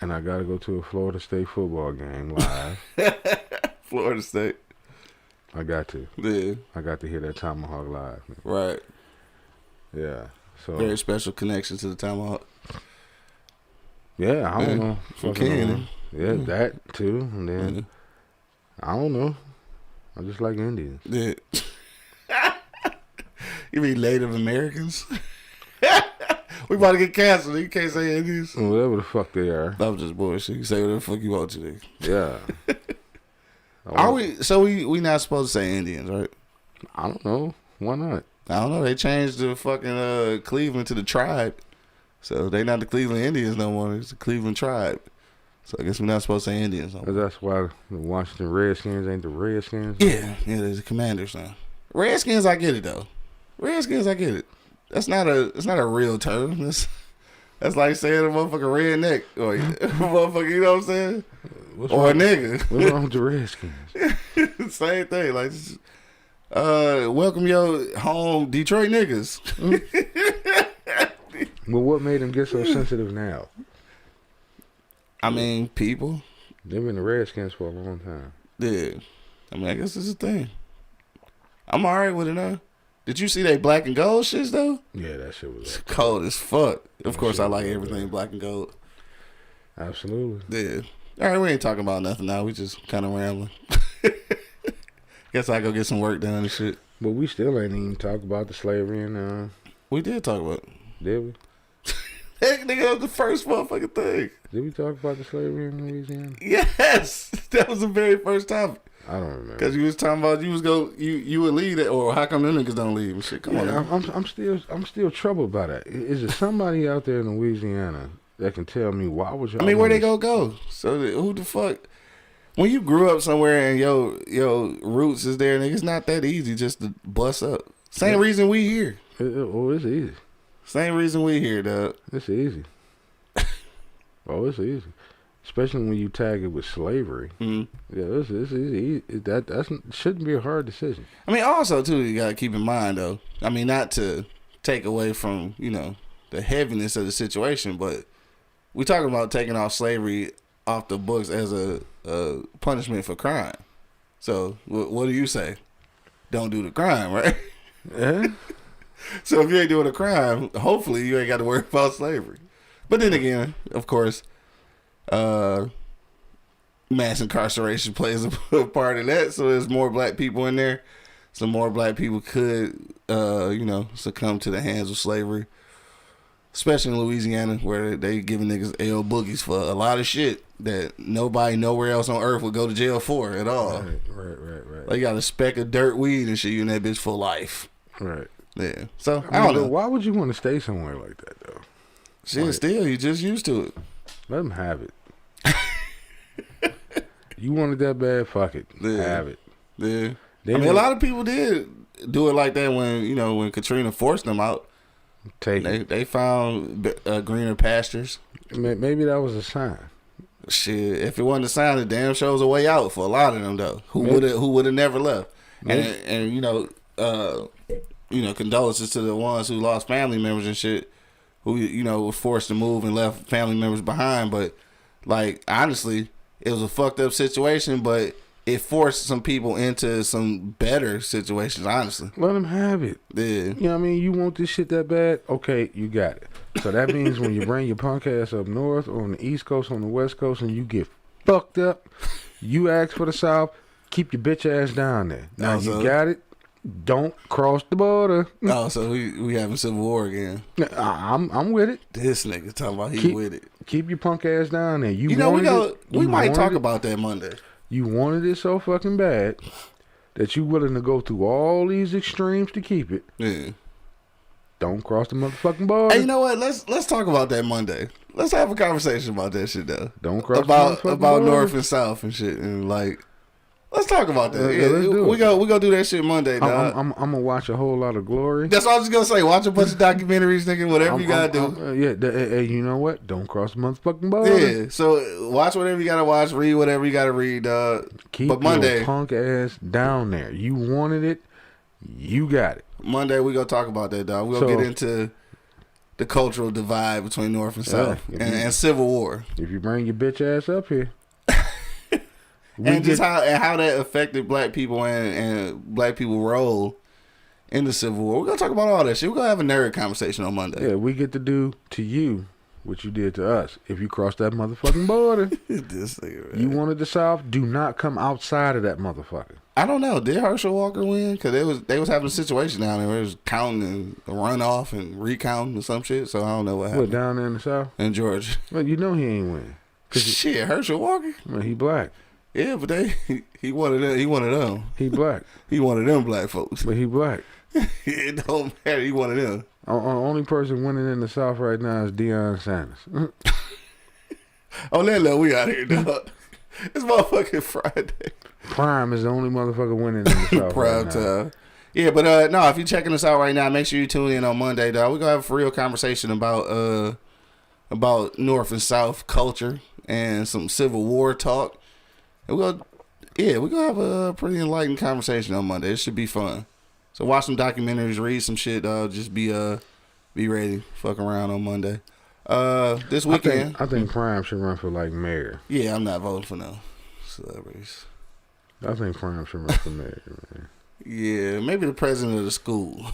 And I got to go to a Florida State football game live. Florida State. I got to. Yeah. I got to hear that Tomahawk live. Man. Right. Yeah. So very special connection to the Tomahawk. Yeah, I don't know. From Canada. Yeah, that too. And then I don't know. I just like Indians. Yeah. You mean Native Americans? We about to get canceled. You can't say Indians. Whatever the fuck they are. I'm just bullshit. You say whatever the fuck you want to. Yeah. Are we? So we not supposed to say Indians, right? I don't know. Why not? I don't know. They changed the fucking Cleveland to the tribe. So they not the Cleveland Indians no more. It's the Cleveland tribe. So I guess we're not supposed to say Indians no more. That's why the Washington Redskins ain't the Redskins. Yeah, they're the Commanders now. Redskins, I get it though. Redskins, I get it. It's not a real term. That's like saying a motherfucking redneck or motherfucker. You know what I'm saying? Or a nigga. What's wrong with the Redskins? Same thing. Like, welcome your home, Detroit niggas. Well, what made them get so sensitive now? I mean, people. They've been the Redskins for a long time. Yeah. I mean, I guess it's a thing. I'm alright with it now. Did you see they black and gold shits though? Yeah, that shit was cold as fuck. Of course, I like everything black and gold. Absolutely. Yeah. All right, we ain't talking about nothing now. We just kind of rambling. Guess I go get some work done and shit. But we still ain't even talk about the slavery and We did talk about it. Did we? That nigga was the first motherfucking thing. Did we talk about the slavery in Louisiana? Yes, that was the very first topic. I don't remember. Because you was talking about you would leave it, or how come them niggas don't leave and shit. Come on, I'm still troubled by that. Is there somebody out there in Louisiana that can tell me why would y'all? I mean, where they go? So who the fuck? When you grew up somewhere and your roots is there, nigga, it's not that easy just to bust up. Same reason we here. It's easy. Same reason we here, dog. It's easy. It's easy. Especially when you tag it with slavery. Mm-hmm. Yeah, it's easy. That shouldn't be a hard decision. I mean, also, too, you got to keep in mind, though. I mean, not to take away from, the heaviness of the situation, but we talking about taking off slavery off the books as a punishment for crime. So, what do you say? Don't do the crime, right? Yeah. So, if you ain't doing a crime, hopefully you ain't got to worry about slavery. But then again, of course, mass incarceration plays a part of that. So there's more black people in there. So more black people could, succumb to the hands of slavery. Especially in Louisiana, where they giving niggas L boogies for a lot of shit that nobody nowhere else on earth would go to jail for at all. Right. Like you got a speck of dirt weed and shit, you in that bitch for life. Right. Yeah. So I don't know. Why would you want to stay somewhere like that though? Shit, still, you just used to it. Let them have it. You wanted that bad, fuck it. Yeah. Have it. Yeah. I mean, a lot of people did do it like that when Katrina forced them out. They found greener pastures. Maybe that was a sign. Shit, if it wasn't a sign, the damn show's a way out for a lot of them though. Who would have never left? And condolences to the ones who lost family members and shit. Who were forced to move and left family members behind. But like honestly, it was a fucked up situation, but it forced some people into some better situations, honestly. Let them have it. Yeah. You know what I mean? You want this shit that bad? Okay, you got it. So that means when you bring your punk ass up north or on the East Coast, on the West Coast, and you get fucked up, you ask for the South, keep your bitch ass down there. Now you got it. Don't cross the border. Oh, so we having civil war again. I'm with it. This nigga talking about he with it. Keep your punk ass down there. We might talk about that Monday. You wanted it so fucking bad that you willing to go through all these extremes to keep it. Yeah. Don't cross the motherfucking border. Hey, you know what? Let's talk about that Monday. Let's have a conversation about that shit though. Don't cross about the motherfucking border. North and South and shit and like. Let's talk about that. Yeah, let's do it. We gonna do that shit Monday, dog. I'm gonna watch a whole lot of Glory. That's what I was gonna say. Watch a bunch of documentaries, nigga. Whatever you gotta do. Hey, you know what? Don't cross the motherfucking border. Yeah. So watch whatever you gotta watch. Read whatever you gotta read, dog. Keep your punk ass down there. You wanted it. You got it. Monday we gonna talk about that, dog. We'll get into the cultural divide between North and South and Civil War. If you bring your bitch ass up here. How that affected black people and black people role in the Civil War. We're gonna talk about all that shit. We're gonna have a nerd conversation on Monday. Yeah, we get to do to you what you did to us. If you cross that motherfucking border, This thing, you wanted the South, do not come outside of that motherfucker. I don't know. Did Herschel Walker win? Because they was having a situation down there where it was counting and a runoff and recounting or some shit. So I don't know what happened. What, down there in the South? In Georgia. Well, you know he ain't win. Shit, Herschel Walker? Well, he black. Yeah, but he one of them. He one of them. He black. He one of them black folks. But he black. It don't matter. He one of them. Only person winning in the South right now is Deion Sanders. Oh, let we out here, dog. It's motherfucking Friday. Prime is the only motherfucker winning in the South Prime right time. now. Yeah, but no, if you're checking us out right now, make sure you tune in on Monday, dog. We're going to have a real conversation about North and South culture and some Civil War talk. And we're going to have a pretty enlightened conversation on Monday. It should be fun. So watch some documentaries, read some shit, dog. Just be ready. Fuck around on Monday. This weekend. I think Prime should run for like mayor. Yeah, I'm not voting for no celebrities. I think Prime should run for mayor, man. Yeah, maybe the president of the school.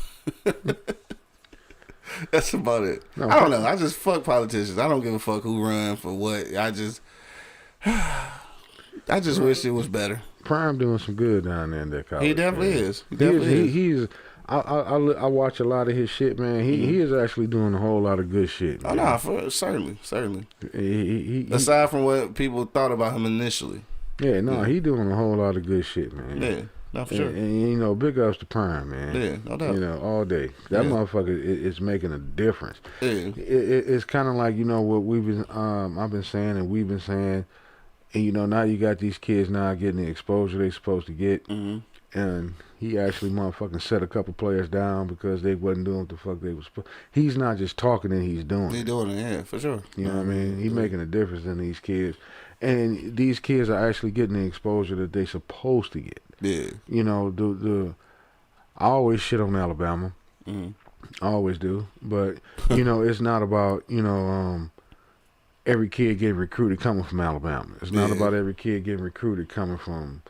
That's about it. No, I don't know. I just fuck politicians. I don't give a fuck who run for what. I just wish it was better. Prime doing some good down there in that college. He definitely man. is. He definitely is. I watch a lot of his shit, man. He is actually doing a whole lot of good shit. Man. Oh no, certainly. He aside from what people thought about him initially. Yeah, no, he doing a whole lot of good shit, man. Yeah, no, for sure. And you know, big ups to Prime, man. Yeah, no doubt. You know, all day. That motherfucker is making a difference. Yeah. It's kind of like, you know, what I've been saying and we've been saying, and you know, now you got these kids now getting the exposure they supposed to get. Mm-hmm. And he actually motherfucking set a couple players down because they wasn't doing what the fuck they was supposed. He's not just talking and he's doing it. He's doing it, yeah, for sure. You know what I mean? He's making a difference in these kids. And these kids are actually getting the exposure that they supposed to get. Yeah. You know, I always shit on Alabama. Mm-hmm. I always do. But, you know, it's not about, you know, every kid getting recruited coming from Alabama. It's not about every kid getting recruited coming from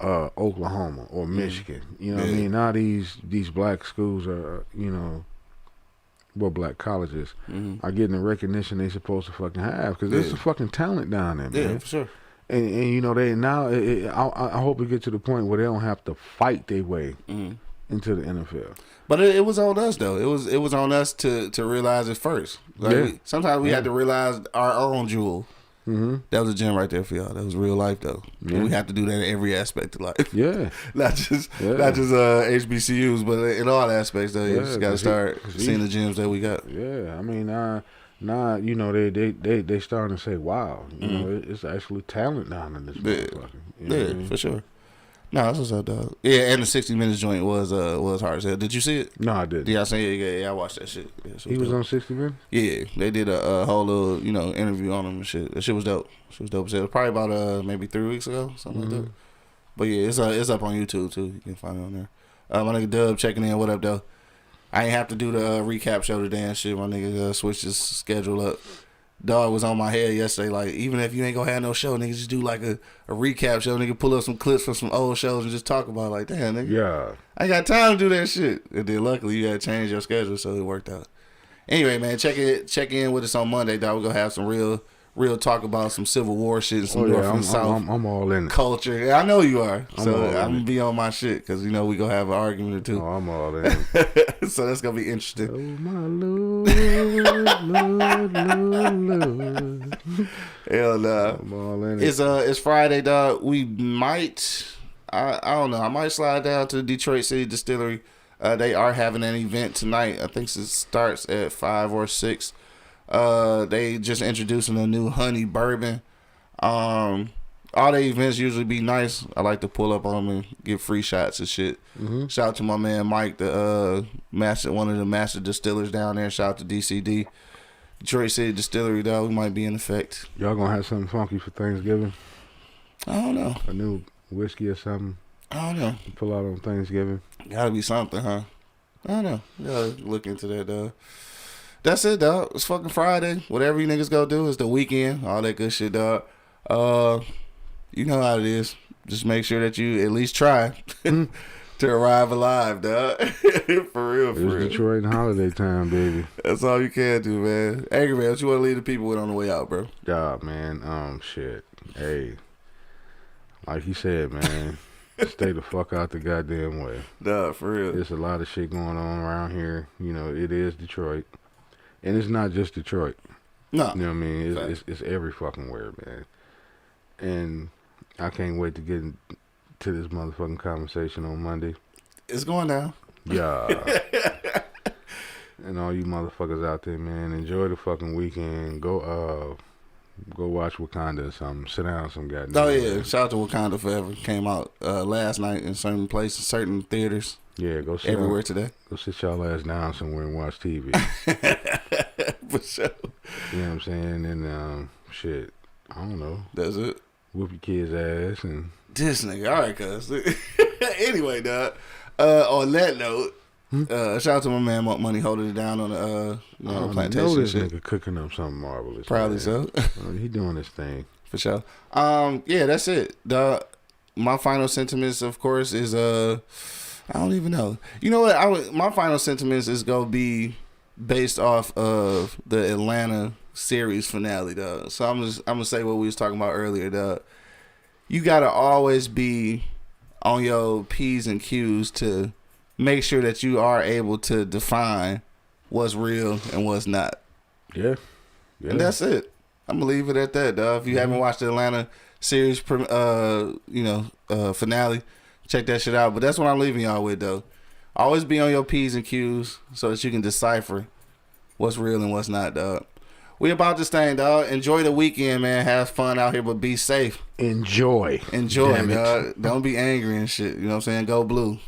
Oklahoma or Michigan. You know what I mean? Now these black schools are, you know, black colleges are getting the recognition they supposed to fucking have because there's some fucking talent down there, man. Yeah, for sure. And you know, they now, I hope it get to the point where they don't have to fight their way into the NFL. But it was on us though. It was on us to realize it first. Like sometimes we had to realize our own jewel. Mm-hmm. That was a gem right there for y'all. That was real life though. Yeah. And we have to do that in every aspect of life. Yeah, not just HBCUs, but in all aspects though. You just got to start seeing the gems that we got. Yeah, I mean, now you know they starting to say, wow, you know, it's actually talent down in this motherfucker. You know what I mean? For sure. No, that's what's up, dog. Yeah, and the 60 Minutes joint was hard as hell. Did you see it? No, I didn't. Yeah, I seen it. Yeah, I watched that shit. Yeah, he was on 60 Minutes? Yeah, they did a whole little, you know, interview on him and shit. That shit was dope. It was dope. It was probably about maybe 3 weeks ago, something like that. But yeah, it's up on YouTube too. You can find it on there. My nigga Dub checking in. What up, though? I ain't have to do the recap show today and shit. My nigga switched his schedule up. Dog was on my head yesterday, like, even if you ain't gonna have no show, nigga, just do like a recap show, nigga, pull up some clips from some old shows and just talk about it. Like, damn, nigga. Yeah. I ain't got time to do that shit. And then luckily you had to change your schedule, so it worked out. Anyway, man, check in with us on Monday, dog. We're gonna have some real talk about some Civil War shit and some North and South I'm all in it. Culture. Yeah, I know you are. I'm gonna be on my shit because you know we gonna have an argument or two. Oh, I'm all in it. So that's gonna be interesting. Oh my Lord. Hell nah. I'm all in it. It's Friday, dog. We might I don't know. I might slide down to the Detroit City Distillery. They are having an event tonight. I think it starts at 5 or 6. They just introducing a new honey bourbon. All the events usually be nice. I like to pull up on them and get free shots and shit. Mm-hmm. Shout out to my man Mike, the one of the master distillers down there. Shout out to DCD, Detroit City Distillery. Though we might be in effect. Y'all gonna have something funky for Thanksgiving? I don't know. A new whiskey or something? I don't know. Pull out on Thanksgiving. Gotta be something, huh? I don't know. Gotta look into that, dog. That's it, dog. It's fucking Friday. Whatever you niggas go do, it's the weekend. All that good shit, dog. You know how it is. Just make sure that you at least try to arrive alive, dog. For real. It's Detroit and holiday time, baby. That's all you can do, man. Angry man, what you want to leave the people with on the way out, bro? Yeah, man. Shit. Hey, like he said, man. Stay the fuck out the goddamn way. Duh, for real. There's a lot of shit going on around here. You know, it is Detroit. And it's not just Detroit. No. You know what I mean? It's every fucking where, man. And I can't wait to get into this motherfucking conversation on Monday. It's going down. Yeah. And all you motherfuckers out there, man, enjoy the fucking weekend. Go watch Wakanda or something. Sit down some goddamn. Oh yeah, shout out to Wakanda Forever. Came out last night in certain places, certain theaters. Yeah, go sit everywhere down, today. Go sit y'all ass down somewhere and watch TV. For sure. You know what I'm saying? And shit, I don't know. That's it. Whoop your kid's ass and this nigga. All right, cuz. Anyway, dog. On that note, shout out to my man Monk Money holding it down on the plantation. I know this shit. nigga cooking up something marvelous. Probably man. so. He doing his thing. For sure. Yeah, that's it. My final sentiments, of course, is I don't even know. You know what? My final sentiments is gonna be based off of the Atlanta series finale, dog. So I'm gonna say what we was talking about earlier, dog. You gotta always be on your P's and Q's to make sure that you are able to define what's real and what's not. Yeah. And that's it. I'm gonna leave it at that, dog. If you haven't watched the Atlanta series, finale, check that shit out. But that's what I'm leaving y'all with, though. Always be on your P's and Q's so that you can decipher what's real and what's not, dog. We about this thing, dog. Enjoy the weekend, man. Have fun out here, but be safe. Enjoy, dog. Don't be angry and shit. You know what I'm saying? Go blue.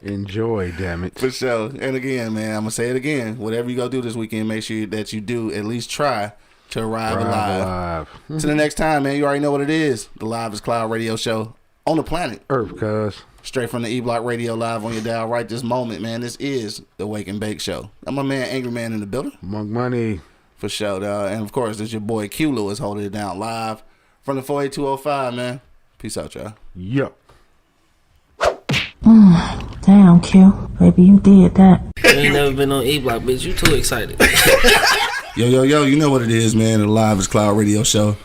Enjoy, damn it. For sure. And again, man, I'm gonna say it again. Whatever you go do this weekend, make sure that you do at least try to arrive alive. To the next time, man. You already know what it is. The Live is Cloud radio show on the planet Earth, cuz. straight from the E-Block Radio live on your dial right this moment, man. This is the Wake and Bake Show. I'm my man Angry Man in the building. Monk Money. For sure, dog. And of course, there's your boy Q Lewis holding it down live from the 48205, man. Peace out, y'all. Yup. Damn, Q. Baby, you did that. You ain't never been on E-Block, bitch. You too excited. Yo, you know what it is, man. The Live is Cloud radio show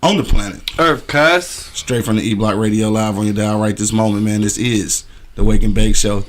on the planet Earth, cuz. straight from the E-Block Radio live on your dial right this moment, man. This is the Wake and Bake Show.